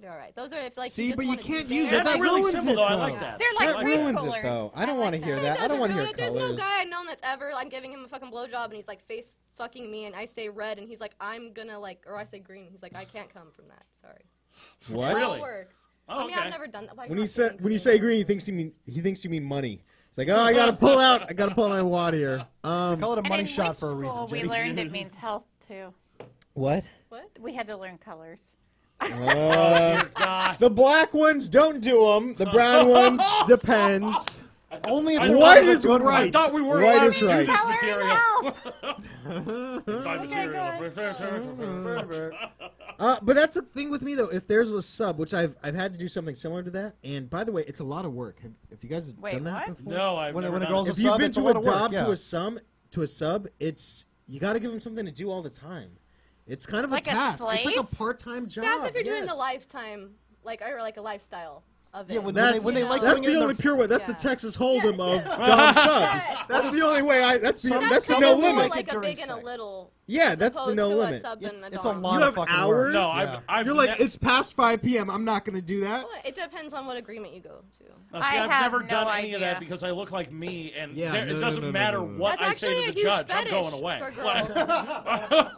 all right. Those are if like See, you just but you wanna can't do use there. it. That's That really ruins simple, it, though. I though. like that. They're like That ruins preschoolers. it, though. I don't like want to that. hear It that. I don't doesn't want to hear ruin it. There's colors. no guy I've known that's ever. I'm giving him a fucking blowjob and he's like face fucking me and I say red and he's like I'm gonna like or I say green. He's like I can't come from that. Sorry. What? It Really? all works. Oh, I mean okay. I've never done that. Why When not you say saying when you say green, he thinks you mean money. It's like, oh, I gotta pull out my wad here. Call it a And money in shot which for a reason. school we Jenny. learned it means health too. What? What? We had to learn colors. Dear God. The black ones don't do them. The brown ones depends. Only if I- you White wanted a is good one. right. I thought we were White allowed is to do right. this Color material. now. By material. But that's the thing with me though. If there's a sub, which I've had to do something similar to that, and by the way, it's a lot of work. Have you guys Wait, done that what? before? No, I've When never a done girl's it. a If you've sub, been it's a to lot of work, adopt yeah. to a sub, it's you got to give them something to do all the time. It's kind of Like a a task. It's like a slave? part-time job. That's if you're doing the yes. lifetime like or like a lifestyle of it. Yeah, when That's, they like that's doing it in the their only pure way. That's the Yeah. Texas Hold'em of Dom sub. That's the only way. That's the That's no probably more limit. like a during big and a sex. little. Yeah, as that's the opposed no to limit. A sub and a It's a dom. lot You of have fucking hours? work. No, Yeah. I've You're like, ne- it's past 5 p.m. I'm not going to do that. Well, it depends on what agreement you go to. No, see, I I've have never no done any of that idea. because I look like me, and Yeah, it no, doesn't no, matter no, no. what That's I say actually to a the huge judge. I'm fetish going away. for Like- girls.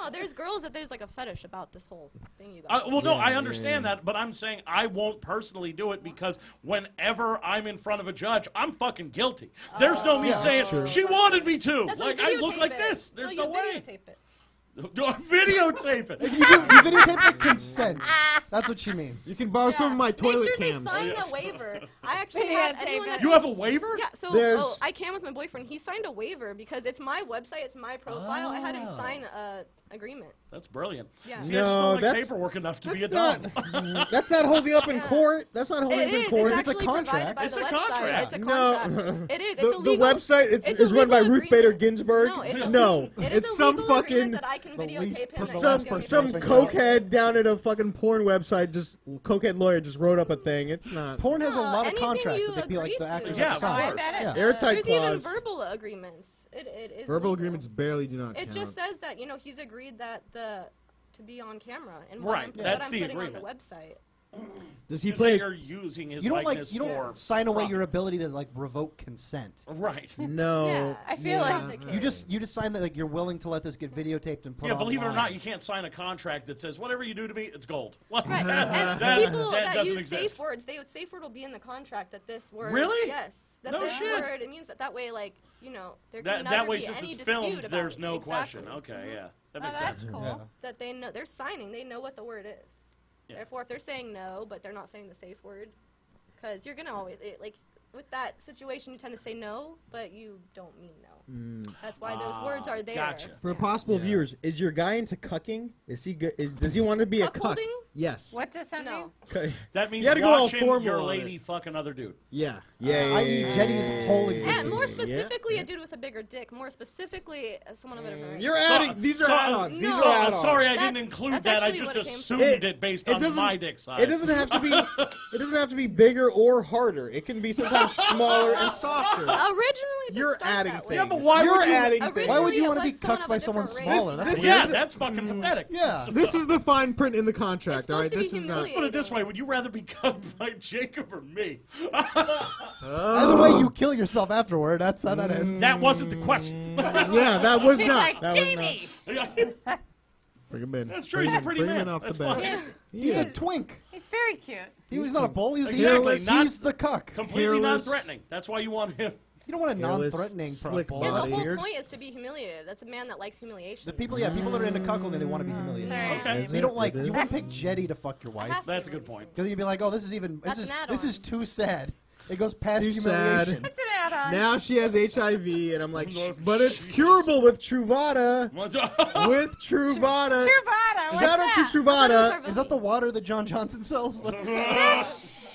No, there's girls that there's like a fetish about this whole thing you got. well, no, Yeah, I yeah, understand that, but I'm saying I won't personally do it because whenever I'm in front of a judge, I'm fucking guilty. There's no me saying true. she wanted me to. That's why Like you I look videotape like it. this. There's no you way. videotape it. Videotape it. You videotape with consent. That's what she means. You can borrow some of my toilet Make sure cams. they sign a waiver. I actually Yeah, have anyone that You have a waiver? Yeah, so There's- I can with my boyfriend. He signed a waiver because it's my website, it's my profile. I had him sign a agreement. That's brilliant. Yeah. See, I just No, don't like that's- paperwork enough to be a That's dom. not. That's not holding up in Yeah. court. That's not holding It up in is. court. It's It's a actually contract. provided by It's the a website. contract. It's a No. contract. It is. The It's a legal. website it's is a run by legal Ruth Bader agreement. Ginsburg. No, it's a No, It is it's a some legal fucking agreement that I can the videotape least- him. the and last that's gonna be some person public. cokehead down at a fucking porn website, just cokehead lawyer just wrote up a thing. It's not. Porn has a lot of anything contracts you that they feel like agree the to. actors Yeah, have of to sign. course. Yeah. Airtight There's clause. even verbal agreements. It is Verbal legal. agreements barely do not It count. just says that he's agreed that to be on camera and Right, what that's I'm the putting agreement. on the website. Does he Because play? they are using his You don't likeness you for... don't sign away your ability to like revoke consent. Right. No. Yeah, I feel not like the You case. just sign that like you're willing to let this get videotaped and put Yeah, online. believe it or not, you can't sign a contract that says, whatever you do to me, it's gold. Right, and that people that doesn't use exist. safe words, safe word will be in the contract that this word. Really? Yes. That No this shit. word. It means that way, like there can That neither way, be since any it's dispute filmed, about there's it. no Exactly. question. Okay, yeah. That Oh, makes that's sense. cool. Yeah. That they know they're signing. They know what the word is. Yeah. Therefore, if they're saying no, but they're not saying the safe word, because you're gonna always with that situation, you tend to say no, but you don't mean no. That's why those words are there. Gotcha. For Yeah. possible viewers, is your guy into cucking? Is he good? Does he want to be a cuck? Cuckolding? Yes. What does that mean? No. Okay. That means You gotta go all watching formal your on lady it. fuck another dude. Yeah. Yeah. i.e. Jetty's whole existence. And more Yeah. specifically, a dude with a bigger dick. More specifically, someone of a different race. You're adding. These are add-ons. These No. are add-ons. Sorry, I That- didn't include that's that. I actually just what it came assumed from. it based It on doesn't- my dick size. It doesn't have to be. It doesn't have to be bigger or harder. It can be sometimes smaller and softer. Originally, it did You're start adding that things. way. Yeah, but why You're would you- adding things. Originally, Why would you it want to be was someone cucked of by a someone different race. smaller? That's This- Yeah, weird. that's fucking pathetic. Yeah. This is the fine print in the contract. It's All right. supposed to This be is not. Let's put it this way: would you rather be cut by Jacob or me? Either way, you kill yourself afterward. That's how that ends. That wasn't the question. Yeah, that was He's not. like, That Jamie! Bring him in. That's true. Bring He's a him- pretty bring him man. in off That's the bat. fine. He's a twink. He's very cute. He's not a bull. He's Exactly, he's, not- he's the cuck. Completely Hairless. non-threatening. That's why you want him. You don't want a Hairless, non-threatening for a slick bull. body. Yeah, That's the whole weird. point is to be humiliated. That's a man that likes humiliation. The people that are into cuckolding, they want to be humiliated. Sorry. Okay. Is You it? don't like. It is? You wouldn't pick Jetty to fuck your wife. Has to That's a be good point. Because you'd be like, oh, this is That's an this is add-on. too sad. It goes past Too humiliation. sad. It's an add-on. Now she has HIV, and I'm like, Oh, but it's Jesus. curable with Truvada. What? With Truvada. Truvada. What's Shout out that? to Truvada. Is that the water that John Johnson sells?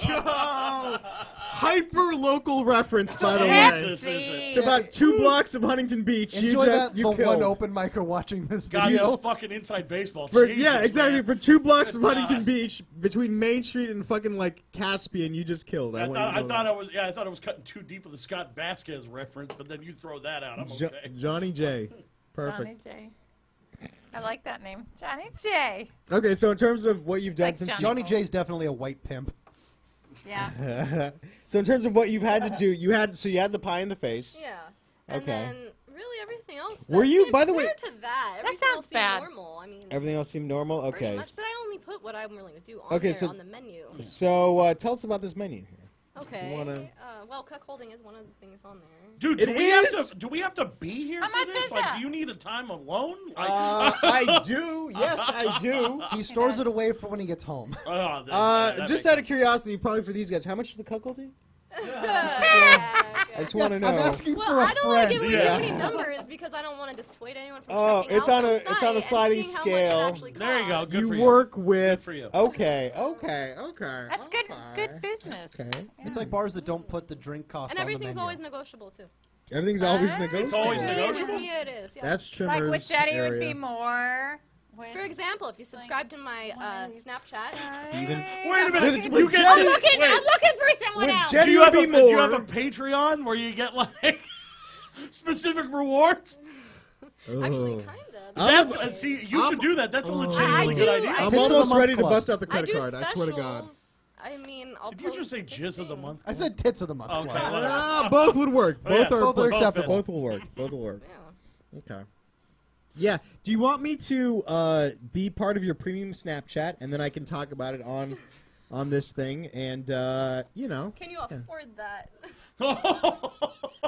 Oh, hyper local reference, by the Yes. way. This is it. To about 2 blocks of Huntington Beach. Enjoy you the killed. one open micer watching this God, video. this fucking inside baseball. For, Jesus, yeah, exactly. man. For 2 blocks of Good Huntington God. Beach, between Main Street and fucking like Caspian, you just killed. I want thought you to know that. I thought I was cutting too deep with the Scott Vasquez reference, but then you throw that out. I'm Jo- okay. Johnny J. Perfect. Johnny J. I like that name. Johnny J. Okay, so in terms of what you've done Like since Johnny J's definitely a white pimp. Yeah. so in terms of what you've had to do, you had the pie in the face. Yeah. And Okay. then really everything else. Were you- came by the way- prior to that, everything sounds else seemed bad. normal. I mean, Everything else seemed normal. pretty Okay. much, but I only put what I'm willing to do on Okay, there so- on the menu. So tell us about this menu here. Okay. wanna- Well, cuckolding is one of the things on there. Dude, It do we have is? to? Do we have to be here How for much this? is Like, that? do you need a time alone? I do. Yes, I do. He stores it away for when he gets home. That Just makes out of curiosity, probably for these guys, how much is the cuckolding? Yeah, I just want to know. I'm asking Well, for a I don't want to friend. give away Yeah. too many numbers because I don't want to dissuade anyone from Oh, checking it's out on the a- it's site on a and sliding seeing how scale. much it actually There you go. costs. Good you for you. work with. Good for you. Okay. That's good. Good business. Okay. It's like bars that don't put the drink cost And on the everything's menu. always negotiable too. Everything's always It's negotiable. always With me, negotiable? With me it is. Yeah. That's Trimmer's Like with Jetty area. would be more. For example, if you subscribe to my Snapchat, Even. Wait a minute. With You get Jetty- wait, I'm looking for someone With else. Jetty- do you have would a be do you have more. a Patreon where you get like specific rewards? actually, Oh. kind of. That's see, you should do that. That's a legitimately I good do. idea. I I'm do. Tits of the almost month ready to club. bust out the I credit do card. I swear to God. specials. I mean, I'll Did you just say jizz of the thing. month? I said tits of the month. Okay, club. whatever. Both would work. Oh, yeah, Both are both are both acceptable. Both will work. Both will work. Yeah. Okay. Yeah. Do you want me to be part of your premium Snapchat, and then I can talk about it on this thing, and you know. Can you afford that?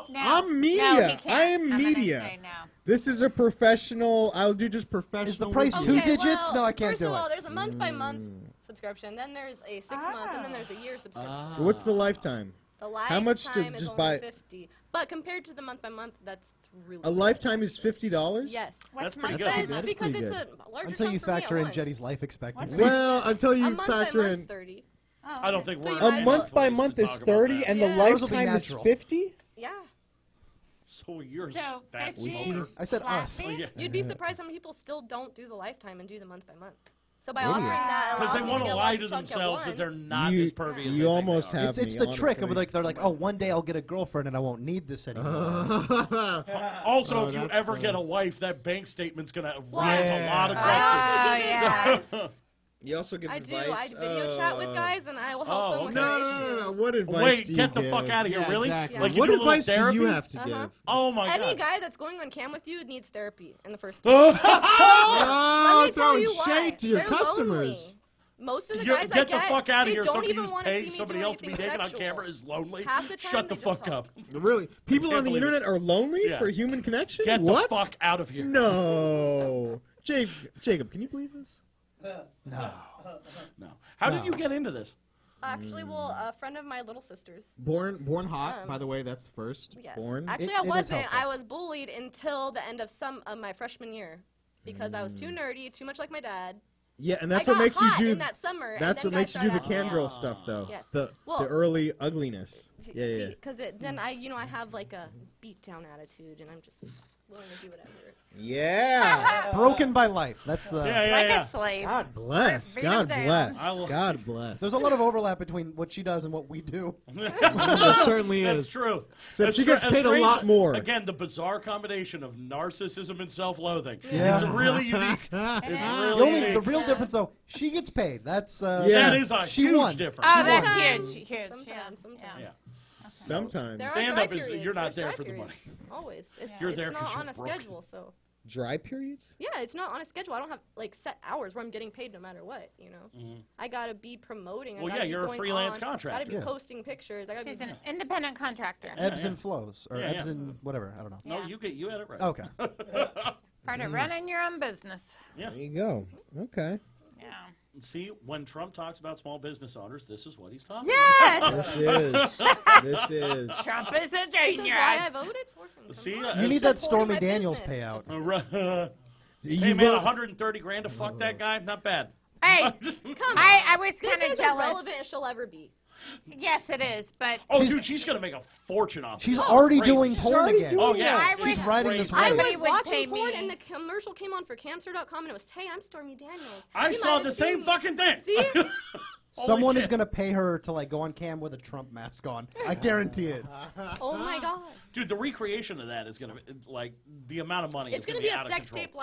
No. I'm media. No, he can't. I am I'm gonna media. say no. This is a professional. I'll do just professional. Is the price review. two digits? Well, No, I can't first do of all, it. there's a month-by-month subscription. Then there's a 6-month, and then there's a year subscription. What's the lifetime? The lifetime How much to is just only buy- 50. But compared to the month-by-month, that's really A lifetime is $50. Yes. That's What's pretty my good. size? That is because pretty it's good. a larger Until you chunk for me factor at in once. Jetti's life expectancy. Well, until A you month factor by month's in 30. Oh, I don't think So we're you a might as month by place to month is talk about 30, that. and the Yeah. Yours will be lifetime is natural. 50. Yeah. So you're So, fat 50? smoker. I said us. Flat fee? Yeah. You'd be surprised how many people still don't do the lifetime and do the month-by-month. So by Really? offering that, Because allows they me want get to a lie large to chunk at themselves that they're once. not You- as pervy as you they think almost they are. have- It's me, the trick of honestly. like they're like, oh, one day I'll get a girlfriend and I won't need this anymore. Also, Oh, if you that's ever funny. get a wife, that bank statement's going to Well, raise a lot of I questions. also Oh, give yeah. advice. You also give I do. advice. I video chat with guys, and I will help Oh, them with okay. their No. issues. What advice Wait, do you get the give? fuck out of here, Yeah, really? exactly. Like you What do a little advice do therapy? you have to Uh-huh. give? Oh my Any god. guy that's going on cam with you needs therapy in the first place. Oh, Let me tell throwing you why. shade to your They're customers. lonely. Most of the You're- guys I get get, the fuck out of they here. don't Somebody even who's want to see paying me somebody do else to be anything naked on sexual. camera is lonely. Half the time Shut the they just fuck talk. up. Really? People can't on the believe it. internet are lonely Yeah. for human connection? Get what? the fuck out of here. No. Jacob, can you believe this? No. No. How did you get into this? Actually, well, a friend of my little sister's. Born hot, by the way. That's first. Yes. Born? Actually, It I is wasn't. helpful. I was bullied until the end of my freshman year because I was too nerdy, too much like my dad. Yeah, and that's I what got makes you hot do. in that summer. That's and what then makes you guys do the started asking cam me girl out. stuff, though. Yes. The Well- early ugliness. See, Yeah. because then I have like a beat down attitude, and I'm just willing to do whatever. Yeah. Broken by life. That's the. Yeah, Like yeah, a slave. God bless. Beat 'em God down. bless. I will- God bless. There's a lot of overlap between what she does and what we do. There certainly That's is. true. Except That's she gets paid a strange- lot more. Again, the bizarre combination of narcissism and self-loathing. Yeah. It's really unique. It's Ah. really The unique. real difference, though, she gets paid. That's Yeah. That is a She huge won. difference. Oh, that's Sometimes. huge. Huge. Sometimes. Yeah. Sometimes. There are Stand-up dry is- periods. you're not There's there dry for the periods. Always. It's, You're it's there 'cause not you're on a broken. schedule, so. Dry periods? Yeah, it's not on a schedule. I don't have like set hours where I'm getting paid no matter what. You know, I gotta be promoting. Well, I gotta yeah, be you're a going freelance on, contractor. Gotta be Yeah. posting pictures. I gotta She's be. an independent contractor. ebbs yeah. and flows, or Yeah, ebbs yeah. and whatever. I don't know. No, Yeah. you had it right. Okay. Part of running your own business. Yeah. There you go. Okay. Yeah. See, when Trump talks about small business owners, this is what he's talking Yes! This is. This is. Trump is a This is genius. why I voted for him. Come See, on. uh, You need that Supporting Stormy my Daniels business. payout. about. You Hey man, vote- 130 grand to fuck that guy? Not bad. Hey, Come I was This kind of is as jealous. relevant as she'll ever be. Yes, it is, but Oh, dude, she's gonna make a fortune off She's this. already Crazy. doing porn already again. doing Oh yeah, I she's wish- riding this crazy. I wave. was Somebody would pay watching porn me. and the commercial came on for cancer.com and it was, hey, I'm Stormy Daniels. I You saw might the have same seen- fucking thing. See? Someone is shit. gonna pay her to like go on cam with a Trump mask on. I guarantee it. Oh my god. Dude, the recreation of that is gonna like the amount of money. It's is gonna be be a out of sex control. tape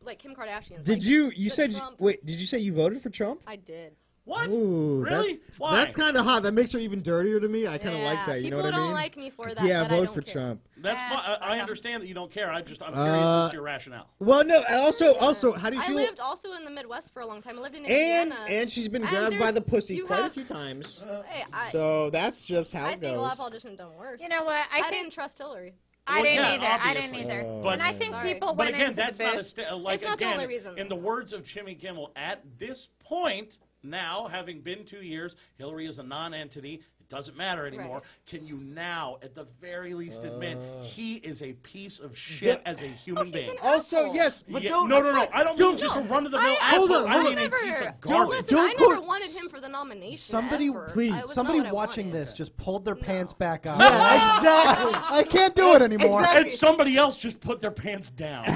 like Kim Kardashian's. Did like you the said Trump- wait, did you say you voted for Trump? I did. What? Ooh, Really? That's, Why? That's kind of hot. That makes her even dirtier to me. I kind of Yeah, like that. You know people what I mean? don't like me for that. Yeah, but I vote don't for care. Trump. That's Yeah, fine. I I understand that you don't care. I'm curious as to your rationale. Well, no, and also, how do you I feel? lived also in the Midwest for a long time. I lived in and Indiana. and she's been And grabbed by there's- the pussy you quite a have- few times. Hey, So that's just how I it think a lot of goes. politicians have done worse. you know what? I I didn't think trust Hillary. I Well, didn't yeah, either. I didn't obviously. either. But- and I think Sorry. people But went again, into that's the not booth. like It's not the again, only reason, in though. the words of Jimmy Kimmel, at this point now, having been 2 years, Hillary is a non-entity. It doesn't matter anymore. Right. Can you now, at the very least, admit he is a piece of shit as a human he's being? an Also, asshole. yes, but Yeah, don't. no. I don't mean don't- just a run-of-the-mill I asshole. hold on, I hold mean on. a piece Never- of garbage. Listen, Don't I quote- never wanted him for the nomination. Somebody, ever. please, I was not somebody what I watching wanted. this just pulled their pants back up. Yeah, exactly. I can't do it anymore. Exactly. And somebody else just put their pants down.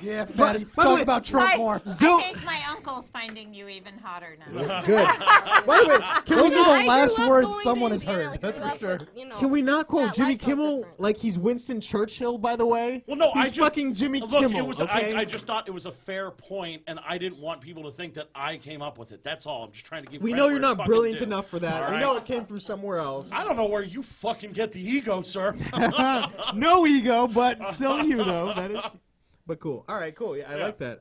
Yeah, fatty. by the Talk way, about Trump I, more. I Don't- think my uncle's finding you even hotter now. Good. By the way, can we Those not, are I the grew last up words going someone to has Indiana, heard. like, That's grew for up sure. with, you know, can we not quote that Jimmy lifestyle's Kimmel different. like he's Winston Churchill? By the way, Well, no, he's I just fucking Jimmy look, Kimmel. It was, okay? I just thought it was a fair point, and I didn't want people to think that I came up with it. That's all. I'm just trying to give. we credit know where you're it's not fucking brilliant due. enough for that. All We right? know it came from somewhere else. I don't know where you fucking get the ego, sir. No ego, but still you though. That is, but cool. All right, cool. Yeah, I Yeah. like that.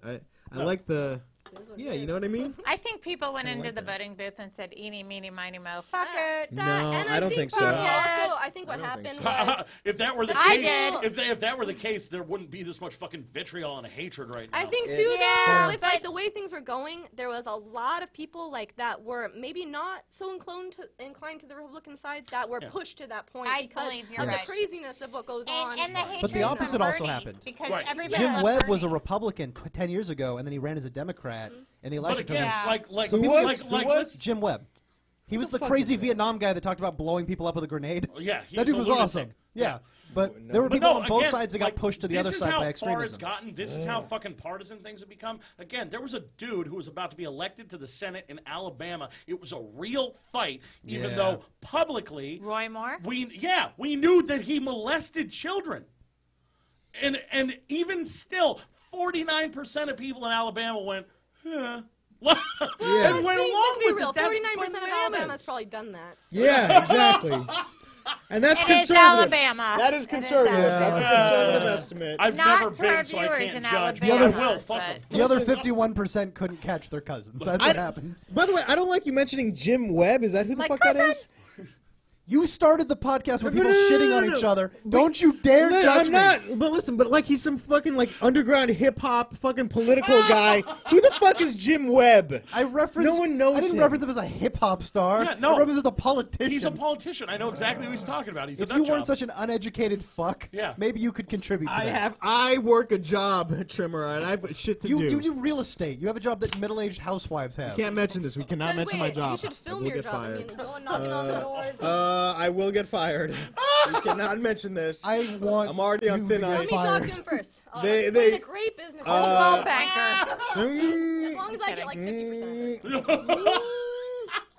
I like the It is what Yeah, it you is. know what I mean? I think people went into the voting booth and said, "Eeny, meeny, miny, mo, fuck it." No, And I don't think so. people Also, I think what I don't think happened so. was If that were the I case, did. if that were the case, there wouldn't be this much fucking vitriol and hatred right now. I think It's- too, Yeah, though, with but- like the way things were going, there was a lot of people like that were maybe not so inclined to the Republican side that were pushed to that point I because believe you're of right. the craziness of what goes on. And the hatred But the from opposite also Bernie, happened. Because Right. everybody Jim loved Webb was a Bernie. Republican 10 years ago, and then he ran as a Democrat in the But election. again, Yeah. like So who people was? like Who was? listen- Jim Webb. He was the fuck crazy is that? Vietnam guy that talked about blowing people up with a grenade. yeah, he That dude a was lunatic. awesome. Yeah. But No. there were But people no, on both again, sides that got like, pushed to the other side by This is how far extremism. it's gotten. This is how fucking partisan things have become. Again, there was a dude who was about to be elected to the Senate in Alabama. It was a real fight, even Yeah. though publicly Roy Moore. we knew that he molested children. And even still, 49% of people in Alabama went, huh. Let's and be, went let's along be with real. it. That's 49% of Alabama's bananas. probably done that. So. Yeah, exactly. And that's It is conservative. Alabama. That is It is conservative. That's a Alabama. conservative estimate. I've Not never to our been, so I viewers can't in judge. Alabama, But I will. Fuck but- them. The other 51% couldn't catch their cousins. That's what happened. By the way, I don't like you mentioning Jim Webb. Is that who the My fuck that cousin? is? You started the podcast with No, people no, no, shitting no, on no, each no. other. Don't you dare No, judge I'm me. not. But listen, but like he's some fucking like underground hip hop fucking political guy. Who the fuck is Jim Webb? I referenced. No one knows I didn't him. reference him as a hip hop star. Yeah, no. I referenced him as a politician. He's a politician. I know exactly what he's talking about. He's If a you nut weren't job. such an uneducated fuck, Yeah. maybe you could contribute to that. I work a job, Trimmer, and I have shit to do. You do real estate. You have a job that middle-aged housewives have. Can't mention this. We cannot Then mention wait, my job. You should film I will your get job. fired. I mean, go knocking on the doors. I will get fired. We cannot mention this. I want. I'm already on you thin to Let ice. me get talk fired. to him first. They- Explain they- a great business. Phone banker. as long as I get like 50% of it.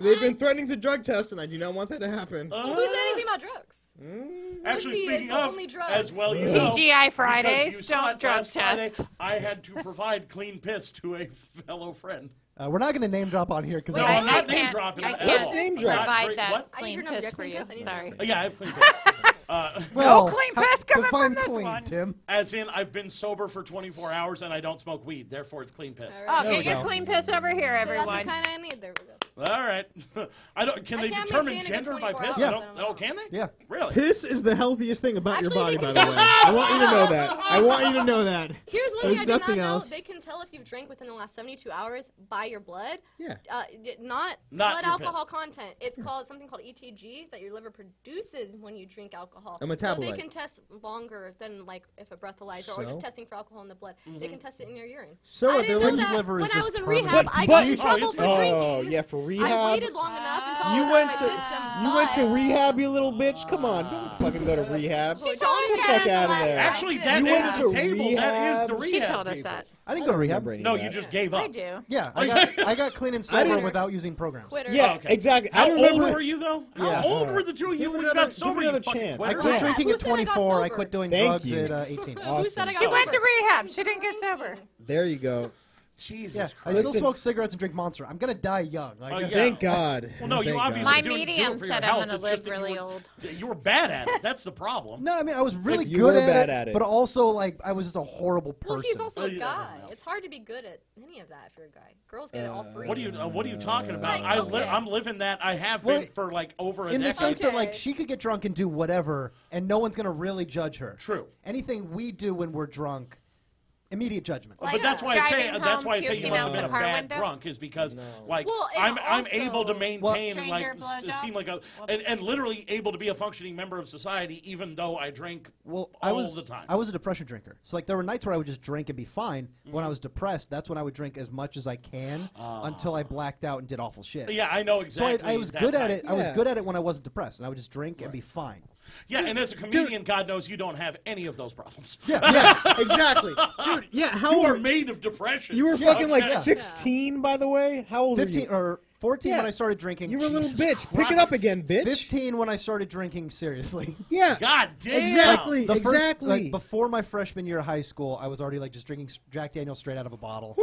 They've been threatening to drug test, and I do not want that to happen. Who said anything about drugs? Actually, Pussy is speaking the of, only drug. as well you know, TGI because Fridays, you saw don't it drug last Friday, test. I had to provide clean piss to a fellow friend. We're not going to name drop on here because No, I I'm not name can't- dropping I at can't all. name drop. Not provide drink- that what? I need clean your number. piss Yeah, for clean you. piss. I need your Sorry. number. Yeah, I have clean piss. well, clean piss coming define from this clean, one. Tim. As in, I've been sober for 24 hours and I don't smoke weed. Therefore, it's clean piss. All right. Oh, There get we your go. clean piss over here, So that's the everyone. kind I need. There we go. All right. I don't. Can I they can't determine maintain it for gender by 24 piss? hours, I I don't. don't know. Oh, can they? Yeah. Really? Piss is the healthiest thing about Actually, your body, they by can the way. tell- I want you to know that. I want you to know that. Here's one There's thing I did not nothing know. else. They can tell if you've drank within the last 72 hours by your blood. Yeah. Not blood your alcohol piss. content. It's called something called ETG that your liver produces when you drink alcohol. A So metabolite. they can test longer than like if a breathalyzer or just So? testing for alcohol in the blood. They can test it in your urine. So I what, didn't they're know like- that liver is when I just was in permanent. rehab. I But- got in but- trouble it's for good. Oh, drinking. yeah, for rehab. I waited long enough until You I was went out to of my system. you went to but- rehab, you little bitch. Come on, don't fucking go to rehab. She Get told me the that fuck as out a of there. last Actually, night. that You end went of to the table, that is the rehab? She rehab told us people. that. I didn't go to rehab. remember any No, of you that. just gave up. I do. Yeah, I got clean and I sober didn't- without using programs. Quitter. Yeah, Oh, okay. exactly. How I remember. old were you though? Yeah. How old were the two of you Give it when you another- got sober? give it You another fucking chance. I quitter? quit Yeah. drinking Who at said I got 24. I sober? quit doing Thank drugs you. at 18. Who said I got She went to sober? rehab. She didn't get sober. There you go. Jesus Yeah, I Christ. still Listen- smoke cigarettes and drink Monster. I'm gonna die young. Like, Oh, yeah. Thank God. Well, no, you Thank obviously God. My do it medium for your said I'm health. gonna It's live just that really you were, old. You were bad at it. That's the problem. No, I mean I was really You good were at bad it, at it. but also like I was just a horrible person. Well, he's also Oh, a yeah, that guy. doesn't help. It's hard to be good at any of that if you're a guy. Girls get it all free. What are you talking about? Like, okay. I'm living that. I have Well, been for like over a in the decade. sense that like Okay. she could get drunk and do whatever, and no one's gonna really judge her. True. Anything we do when we're drunk, immediate judgment. But that's why I say driving that's home, why I say you puking must out have been the a car bad window? drunk is because like Well, and I'm able to also- maintain and like Stranger blowjob? seem like a and literally able to be a functioning member of society even though I drink Well, all the time. I was a depression drinker. So like there were nights where I would just drink and be fine. When I was depressed, that's when I would drink as much as I can until I blacked out and did awful shit. yeah, I know So exactly. I was that good at type. it. I was Yeah. good at it when I wasn't depressed, and I would just drink and be fine. Yeah, and as a comedian, God knows you don't have any of those problems. Yeah, exactly, dude. Yeah, how You old are were made of depression. you? Were fucking like Okay. 16, by the way. How old 15 were or 14 when Yeah. I started drinking. you? You were a little Jesus bitch. Pick it Christ. up again, bitch. 15 when I started drinking seriously. Yeah. God damn. Exactly. The first, Exactly. like, before my freshman year of high school, I was already like just drinking Jack Daniels straight out of a bottle.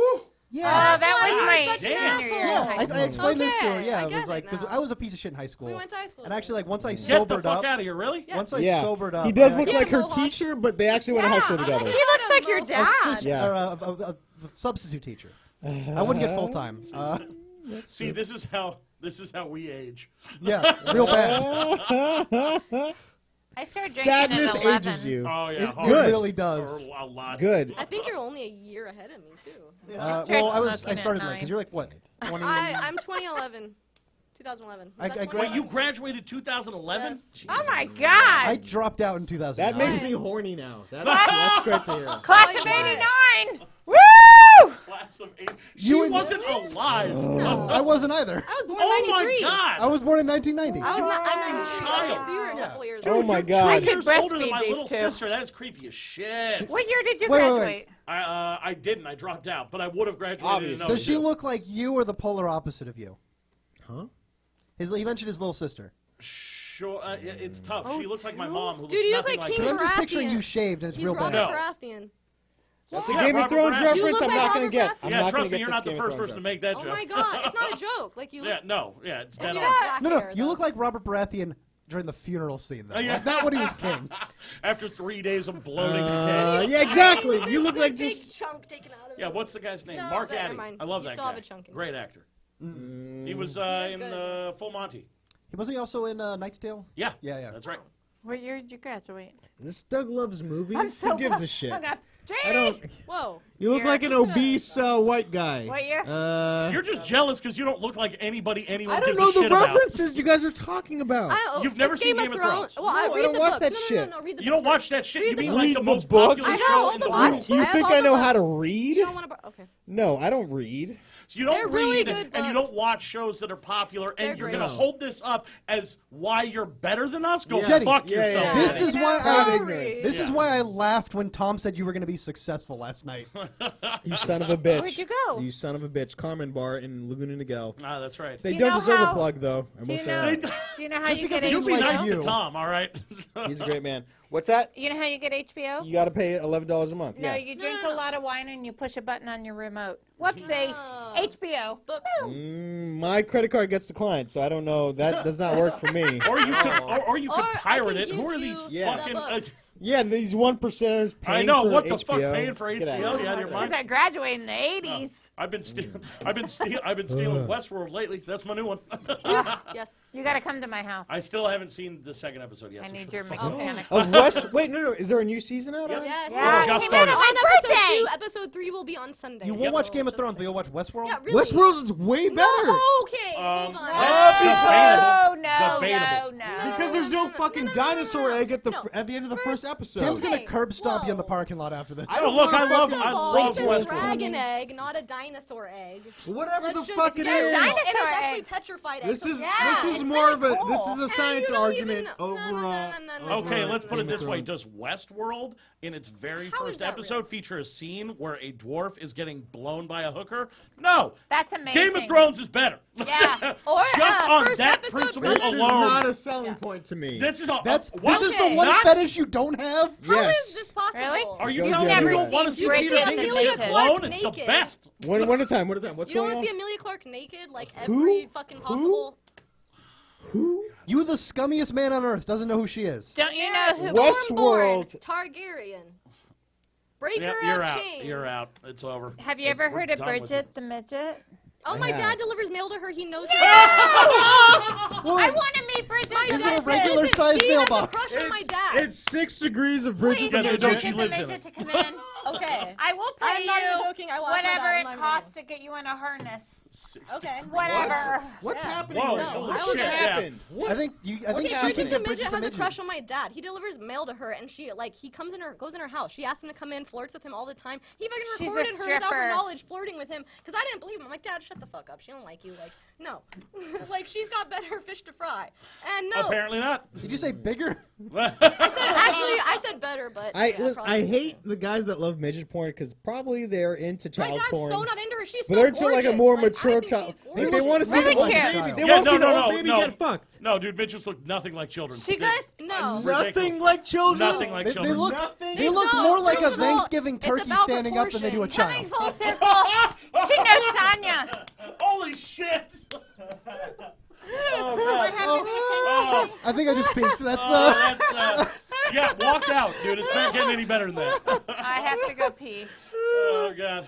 Yeah. Oh, that was why my you're such an junior year. asshole. in high I school. explained this to her. Okay, Yeah, I it was get like it because now. I was a piece of shit in high school. We went to high school And actually, like once I Get the sobered fuck up, out of here, really? Yeah. once I Yeah. sobered up, He does I look Yeah, like her Mohawk. teacher, but they actually went to high school together. He looks like your dad. assist- Yeah. or a substitute teacher. I wouldn't get full time. See, this is how we age. Yeah, real bad. I started drinking Sadness at 11. ages you. Oh yeah, It hard. really does. Or a lot. Good. I think you're only a year ahead of me too. Well, I smoking started at late 9. because you're like what? 20. I'm 2011. 2011. I Was that gra- Wait, you graduated 2011? Yes. Oh my I gosh! dropped out in 2000. That makes me horny now. That's great to hear. Class of Oh, yeah. '89. Woo! Class of 8. You She and- wasn't alive. I wasn't either. I was born Oh in my 93. god! I was born in 1990. I was not. I'm 93. Child. Okay, so you were a Yeah. couple years. Oh older. my I god. could Years older than breastfeed my these little two. sister. That is creepy as shit. What year did you Wait, wait, wait. graduate? I didn't. I dropped out, but I would have graduated. Obviously. In another Does she year. look like you or the polar opposite of you? Huh? He mentioned his little sister. Sure, it's tough. She looks like my mom, who Dude, you looks look nothing like like King her. I'm just picturing Baratheon. you shaved, and it's He's real Robert bad. No. Baratheon. That's a Yeah, Game of Robert Thrones Baratheon. reference. You look I'm like not gonna Robert get. Baratheon. I'm Yeah, not trust gonna me, get you're this not the Game of first Thrones person to make that Oh joke. my god, it's not a joke. Like you look. Yeah, no, yeah, it's dead You on. got black No, no, hair, you though. look like Robert Baratheon during the funeral scene, though. Oh, yeah. Like, not when he was king. After 3 days of bloating decay. Yeah, exactly. There's You look a like big just. chunk taken out of Yeah, it. what's the guy's name? No, Mark never Addy. mind. I love You that still guy. have a chunk in Great actor. He was is in good. Full Monty. Wasn't he also in Knight's Tale? Yeah, Yeah, yeah. that's right. What year did you graduate? This Doug loves movies. I'm so Who gives a shit? hung up. I don't. Whoa. You look Year. like an obese white guy. What year? You're just jealous because you don't look like anybody anyone I don't gives know a the shit about. references you guys are talking about. You've never it's seen Game of Thrones. Well, I No, I read don't the watch books. that no, shit. No, read the You books don't watch first. that shit. Read You the mean books. like the Read the most books? popular I know show all in the the books. world? You I have think all I know the how to books. read? You don't want to. Okay. No, I don't read. So you don't They're really read good and you books. don't watch shows that are popular, They're and you're great. going to hold this up as why you're better than us? Go Jetty. fuck Yeah, yourself. yeah. This Jetty. is why Proud I. ignorance. This is Yeah. why I laughed when Tom said you were going to be successful last night. You son of a bitch. Where'd you go? You son of a bitch. Carmen Bar in Laguna Niguel. Ah, that's right. They you don't know deserve how- a plug, though. I Do will you say know? that. Do you know how Just you because get he You didn't be HBO? like nice you. to Tom, all right? He's a great man. What's that? You know how you get HBO? You got to pay $11 a month. No, Yeah. you drink No. a lot of wine and you push a button on your remote. Whoopsie. No. HBO. Books. My credit card gets declined, so I don't know. That does not work for me. or you could, or you could Or I pirate can it. give Who are you these Yeah. fucking? the books. Yeah, these 1%ers paying I know for what the HBO. fuck paying for Get HBO? out of You out of your here. Because mind? I graduated in the 80s. I've been stealing. I've been stealing Westworld lately. That's my new one. Yes. Yes. You got to come to my house. I still haven't seen the second episode yet. I so need shut your the fuck up. mechanic. Of West. Wait, no. Is there a new season out? Yep. already? Yes. Yeah, just it came out started. on my On episode birthday. 2, episode 3 will be on Sunday. You won't watch So Game of just Thrones, but saying. you'll watch Westworld? Yeah, really. Westworld is way better. No, okay. Hold on. that's No, debatable. no, Debatable. no. Because there's no fucking dinosaur egg at the No. at the end of the first episode. Tim's going to Okay, curb stomp you in the whoa. parking lot after this. Oh, look, I love First of all, it's a Westworld. dragon egg, not a dinosaur egg. Whatever Let's the just fuck it get is. And Dinosaur it's actually egg. petrified egg. This so is Yeah, this is it's more of a really this cool. is a And science you don't argument even- over. no. Okay, over let's put it Game of this way. Thrones. Does Westworld, in its very How is first that episode, real? feature a scene where a dwarf is getting blown by a hooker? No. That's amazing. Game of Thrones is better. Yeah. Or, Just on first that episode, principle This is alone. not a selling point to me. This is a, That's what? this is the Okay. one Not- fetish you don't have. How Yes. is this possible? Really? Are you Don't telling get me you it don't right. want to see Bridget Peter and Dinklage Amelia get Clarke blown? It's the naked. best. One at a time. What's You don't going want to see on? Amelia Clarke naked like every fucking possible. You, the scummiest man on earth, doesn't know who she is. Don't you know who? Westworld. Stormborn Targaryen. Breaker Yep, you're of out. chains. You're out. It's over. Have you ever We're heard of done with Bridget the midget? Oh, my Yeah. dad delivers mail to her. He knows her. Well, I want to meet Bridget My the Is it a midget. regular Listen, size she has a mailbox? crush on my dad. It's 6 degrees of Bridget Please the Yeah, get no, Midget. she Bridget lives the in midget it. to come in. Okay. I will pay I'm not you even joking. I watched my whatever dad. it I'm not costs even to get you in a harness. Okay. Whatever. What's Yeah. happening? Whoa, right now? holy What shit, just yeah. happened? What? I think Okay, she Bridget can the get midget Bridget the has a midget. crush on my dad. He delivers mail to her, and she he goes in her house. She asks him to come in, flirts with him all the time. He fucking She's a recorded her without her stripper. knowledge flirting with him because I didn't believe him. I'm like, Dad, shut the fuck up. She don't like you. Like, no, like she's got better fish to fry. And no, Apparently not. Did you say bigger? I said better, but yeah, Listen, probably. I hate the guys that love midget porn because probably they're into My child dad's porn. so not into her. She's But so they're into like a gorgeous. more Like, I mature think child. she's They gorgeous. want to see Really the old cute. baby. They Yeah, want to see no, the no, old baby no. get fucked. No, dude, midgets look nothing like children. She They- goes. No. Ridiculous. Nothing like children. Nothing like They children. look Nothing. they look No, more like a first of all, Thanksgiving it's turkey about standing up than they do a Coming child. full circle. She knows Sonya. Holy shit! Oh, God. Oh. Oh, I think I just peeked. That's that's, yeah, walk out, dude. It's not getting any better than that. I have to go pee. Oh, God.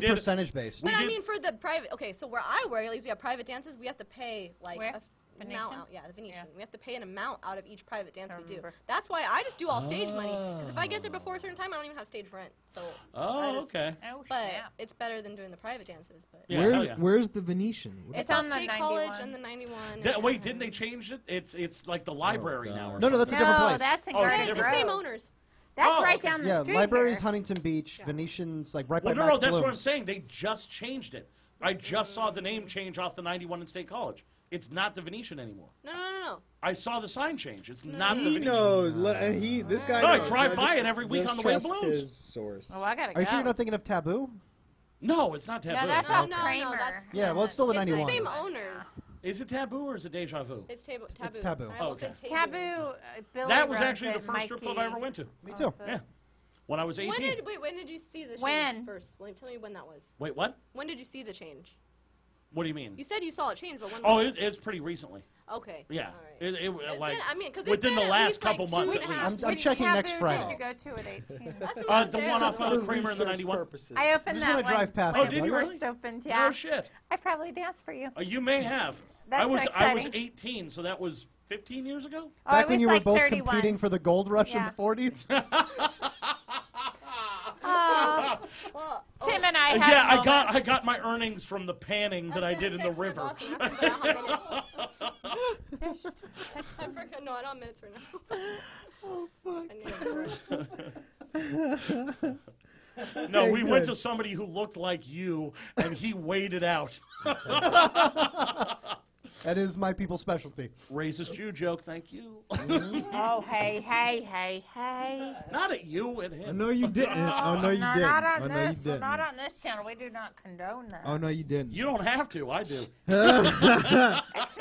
do did- percentage based. But we I did- mean, for the private, okay, so where I work, at least we have private dances. We have to pay like Where? amount out. Yeah, the Venetian. Yeah. We have to pay an amount out of each private dance we do. remember. That's why I just do all stage money. Because if I get there before a certain time, I don't even have stage rent. So. I just- okay. Oh, But snap. it's better than doing the private dances. But Yeah, where's, hell yeah. where's the Venetian? it's on on the State 91. College and the 91. Wait, didn't they change it? It's like the library now. Or No, no, that's a different place. that's in Oh, it's a Garden different the same Grove. owners. That's Oh, right okay. down the Yeah, street. library's here. Huntington Beach, Venetian's like right Well, by no, Max that's what I'm Bloom's. saying. They just changed it. I just saw the name change off the 91 in State College. It's not the Venetian anymore. No. I saw the sign change. It's not the He Venetian. knows. This guy. No, I knows. drive by just- it every week just on the way to trust Blues. His source. Oh, I gotta go. Are you sure you're not thinking of Taboo? No, it's not taboo. No, that's No, all no, Kramer. that's- Yeah, well, it's still the It's the 91. same owners. Is it taboo or is it deja vu? It's taboo. taboo. I almost Okay. said Taboo. Billy That was runs actually the it, first strip club I Mikey. ever went to. Me too. Yeah. When I was 18. When did you see the change When? first? Tell me when that was. Wait, what? When did you see the change? What do you mean? You said you saw it change, but when? Oh, was it's pretty recently. Okay. Yeah. All right. It like been, I mean, 'cause it's within been the at last least, like, couple months 2 at and a least. half, I'm checking Taboo next Friday. did you go to at 18? That's the The one there. one off For Kramer and the research 91. purposes. I opened just that wanna one. drive past when it, did you it really? first opened, yeah. Oh shit. I probably danced for you. You may have. That's I was so I was exciting. 18, so that was 15 years ago. Oh, I Back when was you like were both 31. competing for the gold rush in Yeah. the 40s? Well, Tim and I had Yeah, a moment. I got my earnings from the panning that I did in the river. I forgot. No, I don't have minutes right now. Oh fuck. I knew it was No, Okay, we went good. to somebody who looked like you, and he weighed it out. That is my people's specialty. Racist Jew joke, thank you. Oh, hey. Not at you, at Oh him. no, you didn't. Oh no, you No, didn't. not on Oh no, this. you didn't. Not on this channel. We do not condone that. Oh no, you didn't. You don't have to, I do.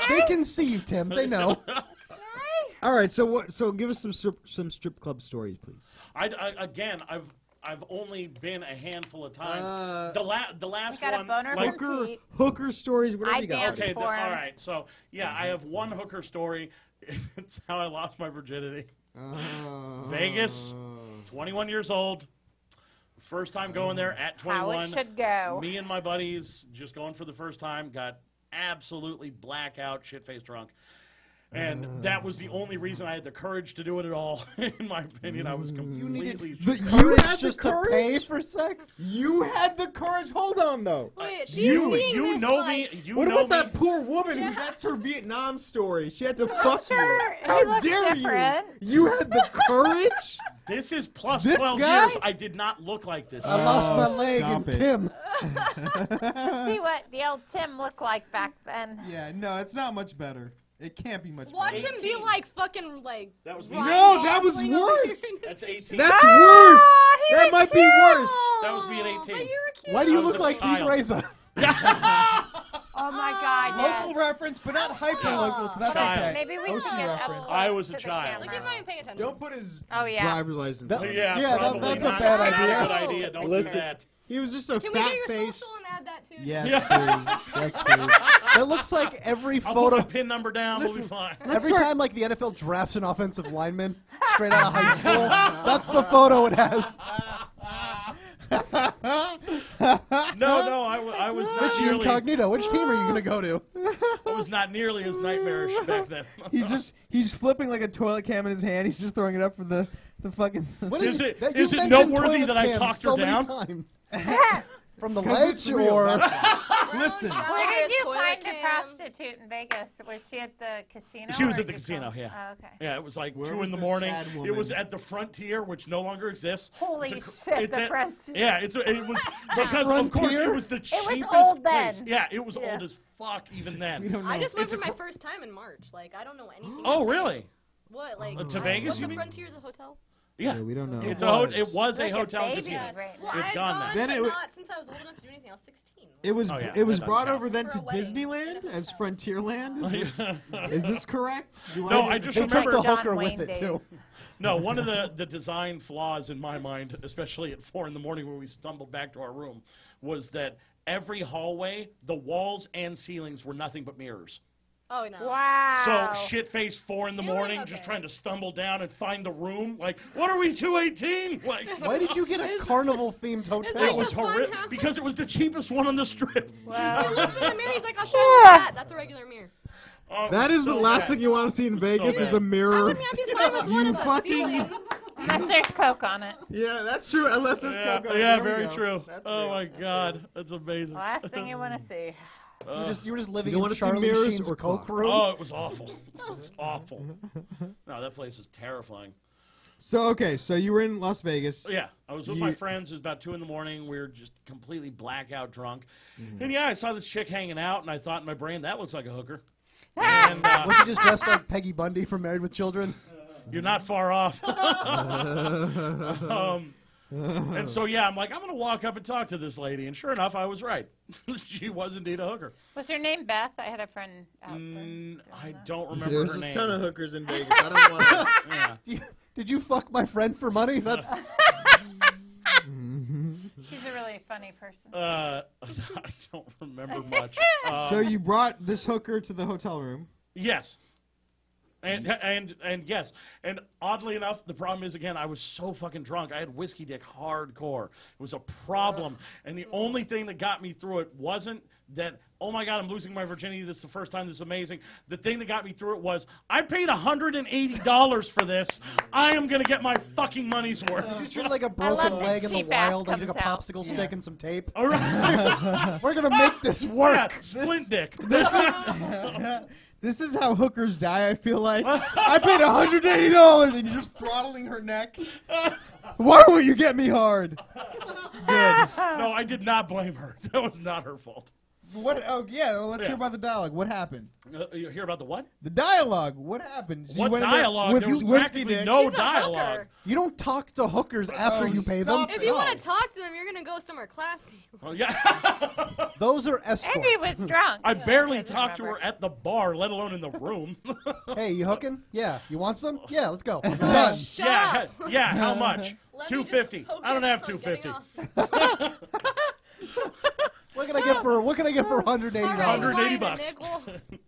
They can see you, Tim. They know. All right, so what? So give us some strip club stories, please. Again, I've only been a handful of times. The last You got a one, boner like, for Hooker, hooker stories, whatever I you got. danced okay, for him. all right. So yeah, I have one hooker story. It's how I lost my virginity. Vegas, 21 years old. First time going there at 21. How it should go. Me and my buddies just going for the first time. Got absolutely blackout, shit-faced drunk. And that was the only reason I had the courage to do it at all. In my opinion, I was completely. But you Courage had the just to courage? pay for sex? You had the courage. Hold on, though. Wait, she's you seeing this, know like, me. You What know about that me. poor woman who that's her Vietnam story? She had to fuck sure, you. it How looks dare different. you? You had the courage? This is plus This 12 guy? years. I did not look like this. I lost my leg stop and it. Tim. Let's see what the old Tim looked like back then. Yeah, no, it's not much better. It can't be much Watch better. him be like fucking like. That was me. Ryan No, that was Gosling over worse. here in this That's picture. 18. That's Ah, worse. he That was might be cute. worse. That was me at 18. But you were cute. Why do you I was look a like Keith child. Reza? Oh my God! yes. Local reference, but not hyper local, so that's Child. okay. Maybe we OC should get reference. up I was a to the child. Like camera. he's not even paying attention. Don't put his Oh, yeah. driver's license. That- on. Yeah, Yeah, probably that's a not, bad not idea. a good idea. Don't Listen. do that. He was just a Can we get fat your face. social and add that too? Yes, Yeah. please. Yes, please. That looks like every I'll photo. put my pin number down. We'll be Listen. fine. Every time like the NFL drafts an offensive lineman straight out of high school, that's the photo it has. No, I was not Richie nearly. Incognito, which team are you going to go to? I was not nearly as nightmarish back then. He's flipping like a toilet cam in his hand. He's just throwing it up for the fucking. What Is it- that- is you it mentioned noteworthy toilet that I cams talked her so many down? times. From the 'Cause ledge it's real, or that's- Listen, Where did you Toilet find the cam. prostitute in Vegas? Was she at the casino? She was or at the just casino, home? yeah. Oh, okay. Yeah, it was like Where 2 was in the the morning. sad It was woman? at the Frontier, which no longer exists. Holy It's shit, it's the at- Frontier. Yeah, it was because of course Frontier? it was the cheapest was old place. then. Yeah, it was Yeah. old as fuck even then. We don't know. I just went It's for a my cr- first time in March. Like I don't know anything. Oh, you're saying. really? What like? To Vegas, What's you the mean? Frontier is a hotel? Yeah, Yeah, we don't know. It's It it was a Look at hotel baby casino. right Well, now. It's I'd gone gone, now. Then but it w- not since I was old enough to do anything. I was 16. It was Oh, yeah, it was that brought doesn't over then For to a wedding. Disneyland as Frontierland. Is this correct? Do No, have I it- just they took remember the John hooker Wayne with it days. too. No, one of the design flaws in my mind, especially at 4 in the morning when we stumbled back to our room, was that every hallway, the walls and ceilings were nothing but mirrors. Oh no. Wow. So shit-faced 4 in the Ceiling? morning, Okay. just trying to stumble down and find the room. Like, what are we 218? Like, Why did you get a carnival-themed hotel? it was the fun horrific house? because it was the cheapest one on the strip. He looks in the mirror. He's like, I'll show you that. That's a regular mirror. Oh, it That was is the so last bad. thing you want to see in was Vegas so is a bad. I mirror. wouldn't have to find with one You of the fucking- ceiling. Unless there's Coke on it. Yeah, that's true. Unless there's Yeah, Coke. yeah, There we very go. true. That's Oh real. my God, that's amazing. Last thing you want to see. You were just living You in wanna see Charlie mirrors Sheen's or Coke clock? room. Oh, it was awful. It was awful. No, that place is terrifying. So okay, so you were in Las Vegas. Yeah, I was with my friends. It was about 2 in the morning. We were just completely blackout drunk. And yeah, I saw this chick hanging out, and I thought in my brain, that looks like a hooker. And Was she just dressed like Peggy Bundy from Married with Children? you're not far off. And so, yeah, I'm like, I'm going to walk up and talk to this lady. And sure enough, I was right. She was indeed a hooker. Was her name Beth? I had a friend out there. I don't remember There's her a name. ton of hookers in Vegas. I don't want to. Yeah. Did you fuck my friend for money? That's She's a really funny person. I don't remember much. So you brought this hooker to the hotel room. Yes. And yes. And oddly enough, the problem is, again, I was so fucking drunk. I had whiskey dick hardcore. It was a problem. And the only thing that got me through it wasn't that, oh my God, I'm losing my virginity. This is the first time. This is amazing. The thing that got me through it was, I paid $180 for this. I am going to get my fucking money's worth. you treated like a I broken love leg that in the cheap ass wild and you took a comes out. popsicle stick and some tape. All right. We're gonna make this Yeah, work. splint dick. This is how hookers die, I feel like. I paid $180 and you're just throttling her neck. Why won't you get me hard? Good. No, I did not blame her. That was not her fault. What? Oh, yeah, well, let's Yeah. hear about the dialogue. What happened? You hear about the what? The dialogue. What happened? So you What went in there dialogue? with There was whiskey practically dick. no She's a dialogue. hooker. You don't talk to hookers after you pay them. stop. If you No. want to talk to them, you're gonna go somewhere classy. Oh, yeah. Those are escorts. Maybe he was drunk. I barely I don't talked to remember. her at the bar, let alone in the room. Hey, you hooking? Yeah. You want some? Yeah, let's go. Done. Shut yeah, up. yeah. How much? Let me just $250. I don't have focus on getting $250. off. What can I get for $180? All right, $180 fine, nickel.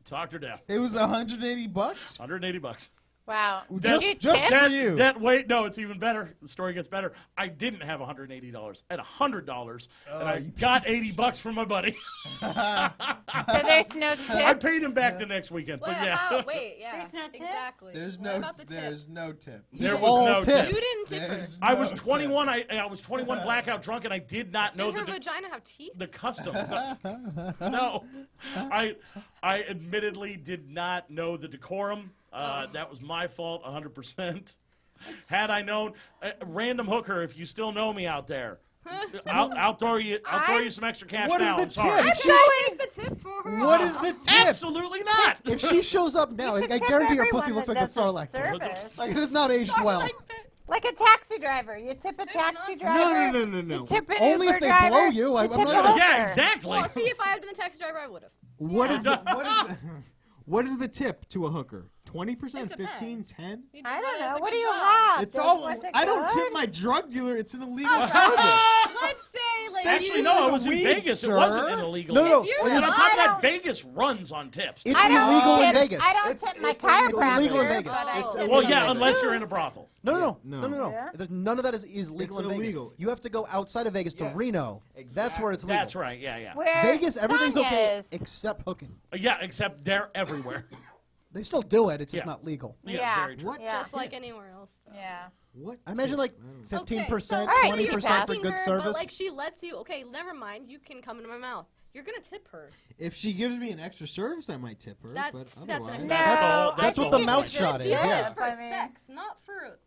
Talked her down. It was $180? $180. Wow. Just- Did you just tip? for you. Wait, no, it's even better. The story gets better. I didn't have $180. I had $100, and I got $80 from my buddy. So there's no I tip. paid him back the next weekend. Well, But yeah, wait, yeah. There's no tip? Exactly. There's What no, about the tip? there's no tip. there He's was all no tip. tip. You didn't tip her. There's I was no 21. I was 21, blackout drunk, and I did not know Did her the vagina have teeth? the custom. No, I admittedly did not know the decorum. That was my fault, 100%. Had I known, random hooker, if you still know me out there, I'll throw you some extra cash What is now. the I'm sorry. tip? I'm going to take the tip for her. What is the tip? Absolutely not. If she shows up now, I You should tip guarantee her everyone pussy looks that like the does a Sarlacc. service. Like it has not aged well. Like a taxi driver. You tip a taxi not- driver. No. You tip an Only Uber if they driver, blow you. I- you I'm tip not- a hooker. Yeah, exactly. Well, see, if I had been the taxi driver, I would have. What is the tip to a hooker? 20%, It 15, depends. 10? I don't know. It's a What good do you job. have? It's all. Was it I don't good? tip my drug dealer. It's an illegal Oh, service. Let's say, like, Actually, you no, I was in weed, Vegas. sir. It wasn't an illegal. No. If you're And on not- top of I that, don't- Vegas runs on tips. It's I don't illegal in tip- Vegas. I don't tip my chiropractor. illegal in Vegas. but I It's tip Well, my yeah, masseuse. unless you're in a brothel. No. Yeah? There's none of that is legal It's in Vegas. illegal. You have to go outside of Vegas to Yes. Reno. That's where it's legal. That's right. Yeah. Where Vegas, everything's Sonia okay is. except hooking. Yeah, except they're everywhere. They still do it. It's just Yeah. not legal. Yeah. Very true. What? Yeah. Just like anywhere else. Though. Yeah. What? I imagine like tip? I don't know. 15%, All right, 20% for keep good her, service. But like she lets you. Okay, never mind. You can come into my mouth. You're gonna tip her. If she gives me an extra service, I might tip her. That's- but that's an otherwise, No, That's I what think the you mouth should shot do is, This yeah. is for I mean- sex, not for.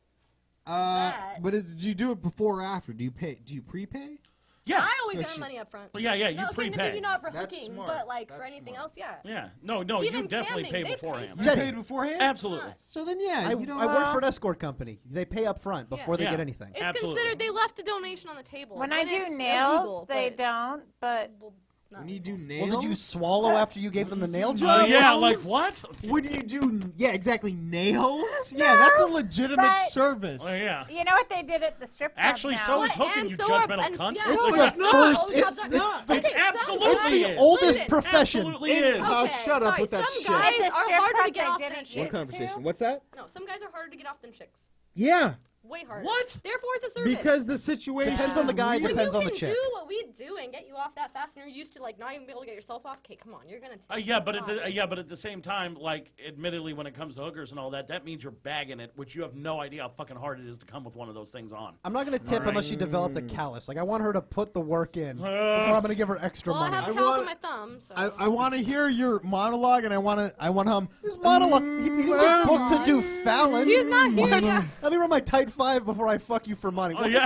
But do you do it before or after? Do you pay? Do you prepay? Yeah. I always So get she- money up front. Yeah, you No, okay, prepay. maybe not for That's hooking, smart. but like for That's anything smart. else, yeah. Yeah. No, Even you definitely camping, pay they pay beforehand. You Jenny. paid beforehand? Absolutely. So then, yeah, I you don't. worked for an escort company. They pay up front before they Yeah. get anything. It's Absolutely. considered they left a donation on the table. When I When do it's nails, illegal, they but- don't. But Well, not When you do illegal. nails. Well, did you swallow after you gave them the nail job? Yeah, like what? When you do, yeah, exactly, nails. Yeah, that's a legitimate but- service. Oh, yeah. you know what they did at the strip club Actually, now? so is hooking, And you so are- judgmental and- cunt. yeah, It's so the are- no, first- no, it's- no, it's- no. it's Okay, some absolutely It's the is. oldest Listen, profession. Absolutely is. Oh, Okay, shut up sorry, with that some shit. guys At the are strip harder club, to get they off didn't than get chicks. to. What conversation? What's that? No, some guys are harder to get off than chicks. Yeah. way harder. What? Therefore, it's a service. Because the situation Depends on the guy, when depends you on the can chick. do what we do and get you off that fast, and you're used to like not even be able to get yourself off. Okay, come on, you're gonna take. But at the same time, like, admittedly, when it comes to hookers and all that, that means you're bagging it, which you have no idea how fucking hard it is to come with one of those things on. I'm not going to tip unless she developed a callus. Like, I want her to put the work in before I'm going to give her extra Well, I money. have a callus on my thumb, so. I want to hear your monologue, and I want him. His monologue. He didn't get booked to do Fallon. He's not here. What? Yeah. Let me run my tight 5 before I fuck you for money. Oh, yeah.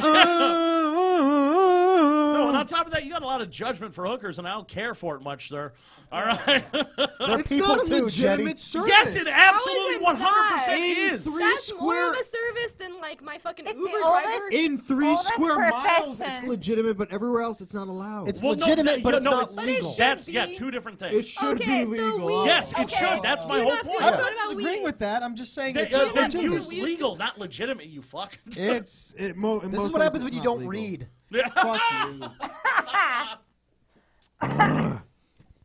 No, and on top of that, you got a lot of judgment for hookers, and I don't care for it much, sir. All right? They're It's people not a too, legitimate Jetty. service. Yes, it absolutely How is it 100% is. That's more of a service than like my fucking It's Uber the driver. oldest- In 3 Oldest square miles, profession. it's legitimate, but everywhere else, it's not allowed. It's Well, no, legitimate, but yeah, it's no, not it's- But it legal. should That's, be. yeah, two different things. It should Okay, be so legal. we- Yes, it okay. should. That's my Do whole not point. feel I'm good not about disagreeing weed. with that. I'm just saying They, it's not they do use we- legal, not legitimate, you fuck. It's it mo- in This most is what happens places when you it's don't not legal. read. Fuck you.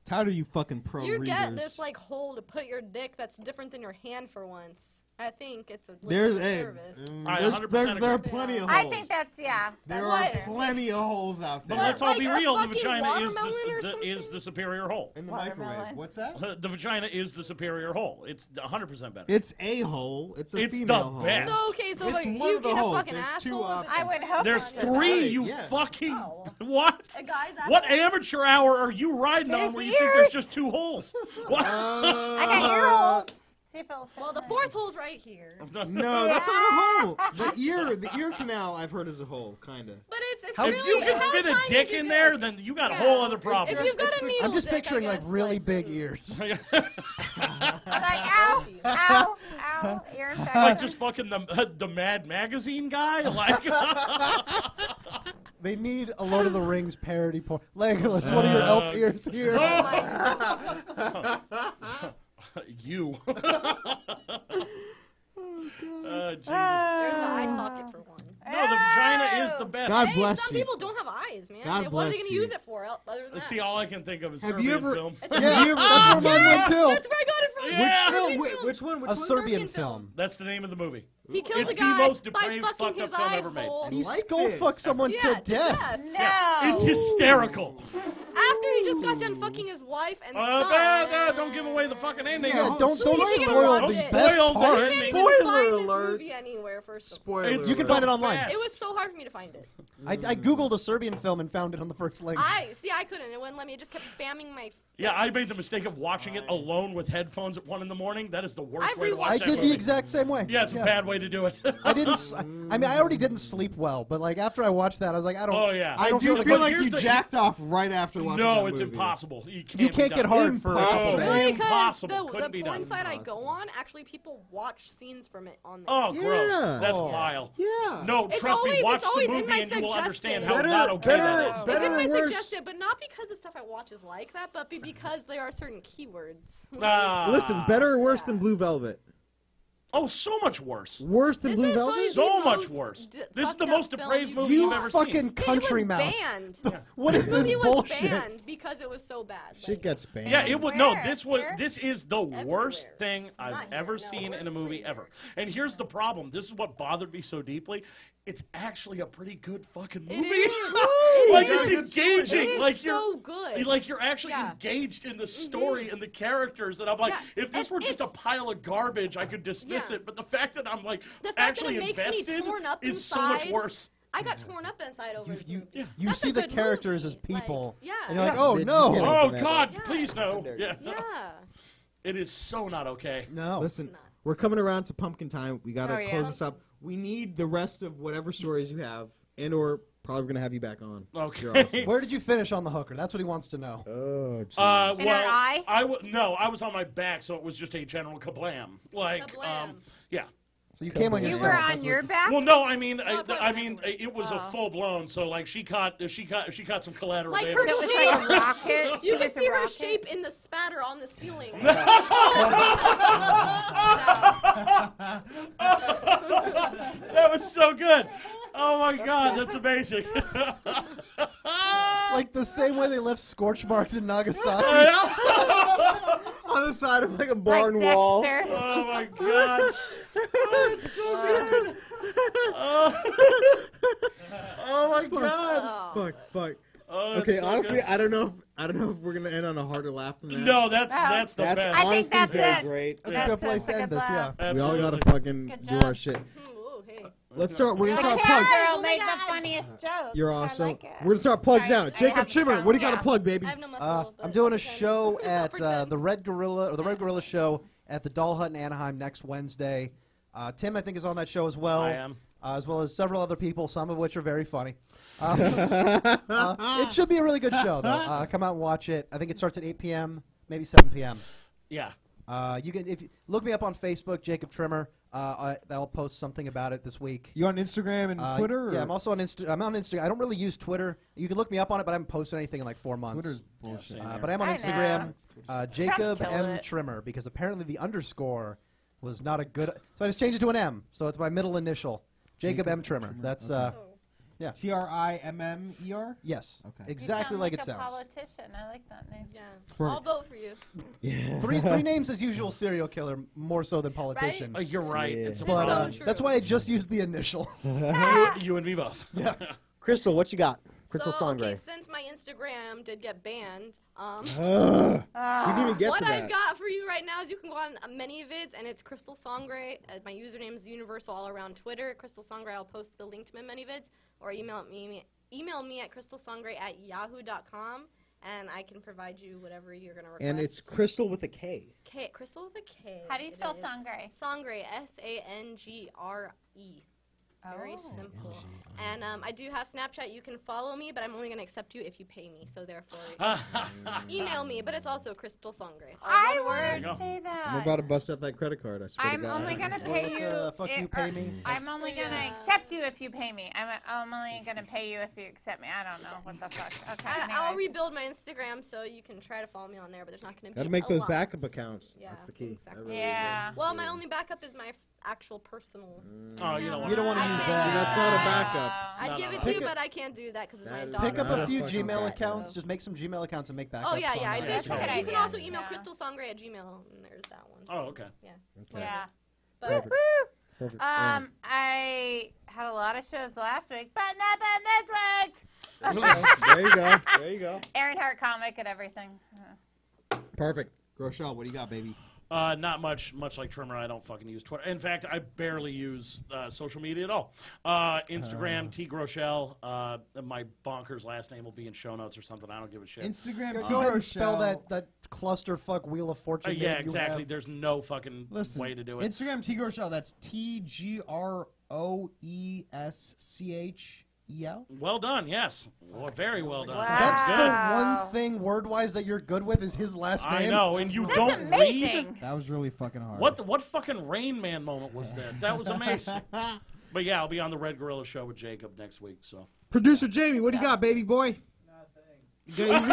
Tired of you fucking pro You readers. get this like hole to put your dick that's different than your hand for once. I think it's a There's legitimate a service. I there's, 100% there are agree. plenty of holes. I think that's there that's are fair. plenty of holes out But there. let's all Like be a real, the fucking vagina is watermelon or the something? superior hole. in the Watermelon. microwave. What's that? The vagina is the superior hole. It's 100% better. It's a hole. It's a It's the female hole. best. So okay, so It's like, one you of the get a holes. fucking There's two asshole. options. I would hope There's so. three, you Yeah. fucking... Oh. What? A guy's What asshole? amateur hour are you riding on There's where you think there's ears. just 2 holes? What? I got ear holes. See if it'll fit Well, the in. 4th hole's right here. No, that's not a hole. The ear canal I've heard is a hole, kinda. But it's How- If really, you can how fit a tiny dick is your in there, dick? then you got a whole other problem. If you've got a needle I'm just dick, I picturing like guess, really like, big ears. I'm like, ow, ow, ow, ear infection. Like just fucking the Mad Magazine guy? Like... They need a Lord of the Rings parody porn. Legolas, what are your elf ears here? Oh my God. You. Jesus. There's the eye socket for one. No, the vagina is the best. God Hey, bless some you. people don't have eyes, man. God What are they bless going to you. use it for other than that? See, all I can think of is Have Serbian you ever- film. It's a Yeah, you ever- that's where mine went too. That's where I got it from. Yeah. Serbian Wait, film. which one? Which A one? Serbian Serbian film. That's the name of the movie. He kills It's a the guy most by depraved, fucking fucked up his film eye ever made. hole. He like skull this. fucked someone Yeah, to death. No. It's hysterical. After he just got done fucking his wife and son. Don't give away the fucking ending. Yeah, don't So you can spoil watch the it. best Spoil the part. You ending. can't even Spoiler find this alert. movie anywhere, first of all. Spoiler. It's You can alert. find it online. best. It was so hard for me to find it. I googled a Serbian film and found it on the first link. I couldn't. It wouldn't let me. It just kept spamming my. Yeah, I made the mistake of watching it alone with headphones at 1 in.the morning. That is the worst I've way to watch I that did movie. the exact same way. Yeah, it's a bad way to do it. I didn't. I mean, I already didn't sleep well, but like after I watched that, I was like, I don't. Oh, yeah. I I don't do feel feel like like here's you the- jacked off right after watching No, that it's movie. impossible. You you be can't get done. hard for a couple Impossible. days. Really, because Impossible. the Couldn't be porn done. site I go on, actually people watch scenes from it on there. Oh, gross. Yeah. That's Oh. vile. Yeah. No, It's trust me. always- Watch it's the always in movie my and you will understand suggested. how Better- not okay better- that is. It's better in my or worse? suggested, but not because the stuff I watch is like that, but because there are certain keywords. Ah. Listen, better or worse Yeah. than Blue Velvet? Oh, so much worse. Worse than This Blue is Velvet? probably So the much most worse. d- This is the fucked up most film depraved you've movie You you've ever fucking seen. country it was mouse. banned. What is This this movie was bullshit? banned because it was so bad. Shit Like, gets banned. Yeah, it would. No, Where? this was. Here? This is the worst Everywhere. thing I've Not here, ever no, seen we're in a movie between ever. And here's the problem. This is what bothered me so deeply. It's actually a pretty good fucking movie. It is. Like It it's is. engaging. It is Like you're. so good. Like you're actually Yeah. engaged in the story and the characters, and I'm like, Yeah, if this and were just a it's- pile of garbage, I could dismiss Yeah. it. But the fact that I'm like The fact that actually it makes me invested torn up is so much inside. worse. I got torn up inside over this movie. Yeah. You That's see a the good characters movie. as people, Like, yeah. and you're like, Yeah. oh Did no, you get Oh that. God, Yeah. please no. Yeah. Yeah. It is so not okay. no. Listen, It's not. we're coming around to pumpkin time. We gotta Oh, yeah. close this up. We need the rest of whatever stories you have, and or probably gonna have you back on. Okay. You're awesome. Where did you finish on the hooker? That's what he wants to know. Oh, jeez. In her eye? No, I was on my back, so it was just a general kablam. Like, Kablam. yeah. So you came on You yourself. were That's on what- your back? Well, no, I mean, Not by it was a full blown. So like, she caught some collateral Like damage. her It was shape. like a rocket. You She can was a see her rocket. shape in the spatter on the ceiling. That was so good. Oh my God, that's amazing. Like the same way they left scorch marks in Nagasaki. on the side of like a Like barn wall. Dexter. Oh my God. Oh, it's so good. Oh my god. Fuck. Oh, it's Okay, so honestly, good. I don't know if we're gonna end on a harder laugh than that. No, that's the That's best. I think honestly that's very it. great. That's a good place to a end good this. Yeah. laugh. We all Absolutely. gotta fucking Good do job. our shit. Ooh, hey. Let's start. We're gonna The start cat plugs. girl Oh my made the God. funniest joke. You're I awesome. like it. We're gonna start plugs Sorry, now. I Jacob have to Trimmer, tell what do you got you. to plug, baby? I have no muscle. I'm but doing I'll a pretend. show I'll at pretend. the Red Gorilla show at the Doll Hut in Anaheim next Wednesday. Tim, I think, is on that show as well. I am. As well as several other people, some of which are very funny. It should be a really good show, though. Come out and watch it. I think it starts at 8 p.m., maybe 7 p.m. Yeah. You can if you look me up on Facebook, Jacob Trimmer. I'll post something about it this week. You on Instagram and Twitter? Or? Yeah, I'm also on I'm on Instagram. I don't really use Twitter. You can look me up on it, but I haven't posted anything in like 4 months. Twitter's bullshit. Yeah, But I am on I Instagram, Jacob Trump M killed it. Trimmer, because apparently the underscore was not a good. So I just changed it to an M. So it's my middle initial, Jacob M Trimmer. That's TRIMMER? yes, Okay. You exactly sound like like it a sounds. politician. I like that name. Yeah. Right. I'll vote for you. Yeah. Three names as usual serial killer, more so than politician. You're right. Yeah. It's But so true. that's why I just used the initial. you and me both. Yeah. Krystal, what you got? Krystal So, Sangre. okay, since my Instagram did get banned, You didn't even get what to I've that. got for you right now is you can go on many vids, and it's Krystal Sangre. My username is universal all around Twitter. Krystal Sangre. I'll post the link to my many vids, or email me at krystalsangre@yahoo.com, and I can provide you whatever you're gonna request. And it's Krystal with a K. Krystal with a K. How do you it spell is. sangre? Sangre, S-A-N-G-R-E. Very simple. And I do have Snapchat. You can follow me, but I'm only going to accept you if you pay me. So therefore, email me. But it's also Krystal Sangre. All I one word. would say that. I'm about to bust out that credit card. I swear I'm to God. only gonna pay you. Fuck you, pay me. I'm only gonna accept you if you pay me. I'm only gonna pay you if you accept me. I don't know what the fuck. Okay. I'll anyways. rebuild my Instagram so you can try to follow me on there, but there's not going to be Gotta make a those lot. backup accounts. Yeah, That's the key. exactly. I really Yeah. Well, my only backup is my actual personal. Oh, you don't want You don't want to I use can't that. do That's not a backup. I'd No, give no, it no. to you, Pick but I can't do that because it's my That is daughter. Pick up Not a a few fucking Gmail backup. accounts. Just make some Gmail accounts and make backups. Oh, yeah, on yeah. I that. did That's try right. that. You can Yeah. also email Yeah. krystalsangre@gmail, and there's that one. Oh, okay. Yeah. Yeah. But Perfect. Perfect. I had a lot of shows last week, but nothing this week. There you go. There you go. Erin Hart comic and everything. Perfect. Groeschel, what do you got, baby? Not much like Trimmer. I don't fucking use Twitter. In fact, I barely use social media at all. Instagram, T Groeschel. My bonkers last name will be in show notes or something. I don't give a shit. Instagram. Go ahead and spell that clusterfuck Wheel of Fortune. Yeah, name you exactly. have. There's no fucking Listen, way to do it. Instagram T Groeschel. That's TGROESCHEL. Well done, yes. Well, very well done. Wow. That's the Wow. one thing word-wise that you're good with is his last name. I know, and you That's don't read. amazing. That was really fucking hard. What fucking Rain Man moment was that? That was amazing. But yeah, I'll be on the Red Gorilla show with Jacob next week. So Producer Jamie, what do you got, baby boy? Nothing. He's got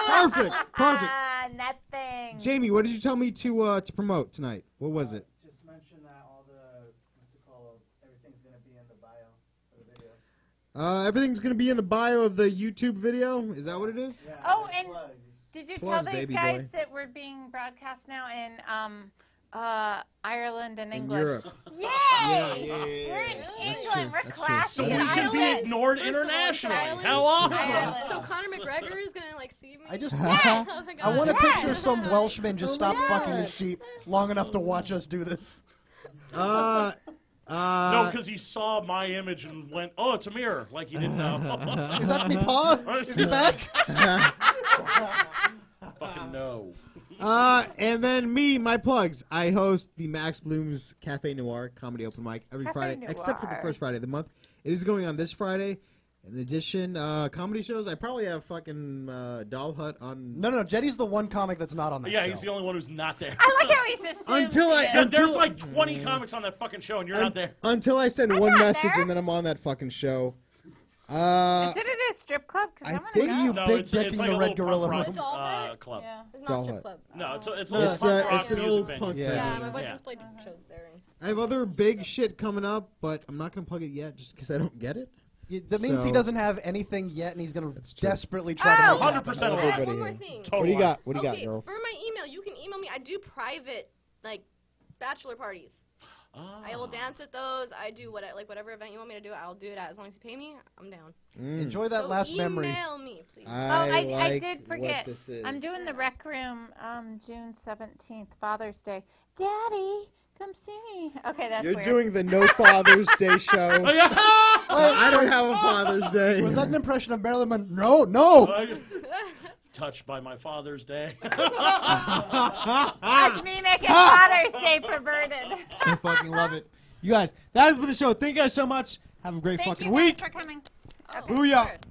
nothing. Perfect. Nothing. Jamie, what did you tell me to promote tonight? What was it? Just mention that all the, what's it called, everything's going to be in the bio for the video. Everything's gonna be in the bio of the YouTube video. Is that what it is? Yeah, Oh, like and plugs. did you Plugs, tell these baby guys boy. that we're being broadcast now in Ireland and In England? Europe. Yay! Yeah. We're in That's England. true. We're That's true. classy so we in can be Ireland. ignored First of all, internationally. Ireland. How awesome! Ireland. So Conor McGregor is going to, like, see me? I just Yes. Oh, my God. I want to Yes. picture some Welshman just stop Yes. fucking his sheep long enough to watch us do this. No, because he saw my image and went, "Oh, it's a mirror," like he didn't know. Is that me, Pa? Is he back? Fucking no. And then my plugs. I host the Max Bloom's Cafe Noir comedy open mic every Cafe Friday, except for the Noir. first Friday of the month. It is going on this Friday. In addition, comedy shows. I probably have fucking Doll Hut on. No. Jeddy's the one comic that's not on that Yeah, show. he's the only one who's not there. I like how he's assumed. Until I- Yeah, there's Until- like 20 comics on that fucking show, and you're not there. Until I send I'm one not message there. and then I'm on that fucking show. Is it at a strip club? Because I I'm gonna think go. you No, big it's dicking like the a Red little Gorilla punk room. Doll rock Hut? club. Yeah. It's Doll not a strip Hut. club. No, it's a It's little punk rock it's an music old venue. punk Yeah. venue. Yeah, my Yeah. boyfriend's played shows there. I have other big shit coming up, but I'm not gonna plug it yet just because I don't get it. That means he So- doesnly have anything yet, and he's going to That's true. desperately try to make it 100% happen. of Yeah, it. one more here. thing. Total What do you lie. got? What do you got, Okay, girl? for my email, you can email me. I do private, like, bachelor parties. I will dance at those. I do whatever event you want me to do. I'll do it as long as you pay me. I'm down. Enjoy that So last memory. Email me, please. I did forget. What this is. I'm doing the Rec Room June 17th, Father's Day. Daddy, come see me. Okay, that's You're weird. doing the No Father's Day show. I don't have a Father's Day. Was that an impression of Marilyn Monroe? No. Touched by my Father's Day. That's me making Father's Day perverted. I fucking love it. You guys, that has been the show. Thank you guys so much. Have a great Thank fucking you week. guys for coming. Oh, Booyah. of course.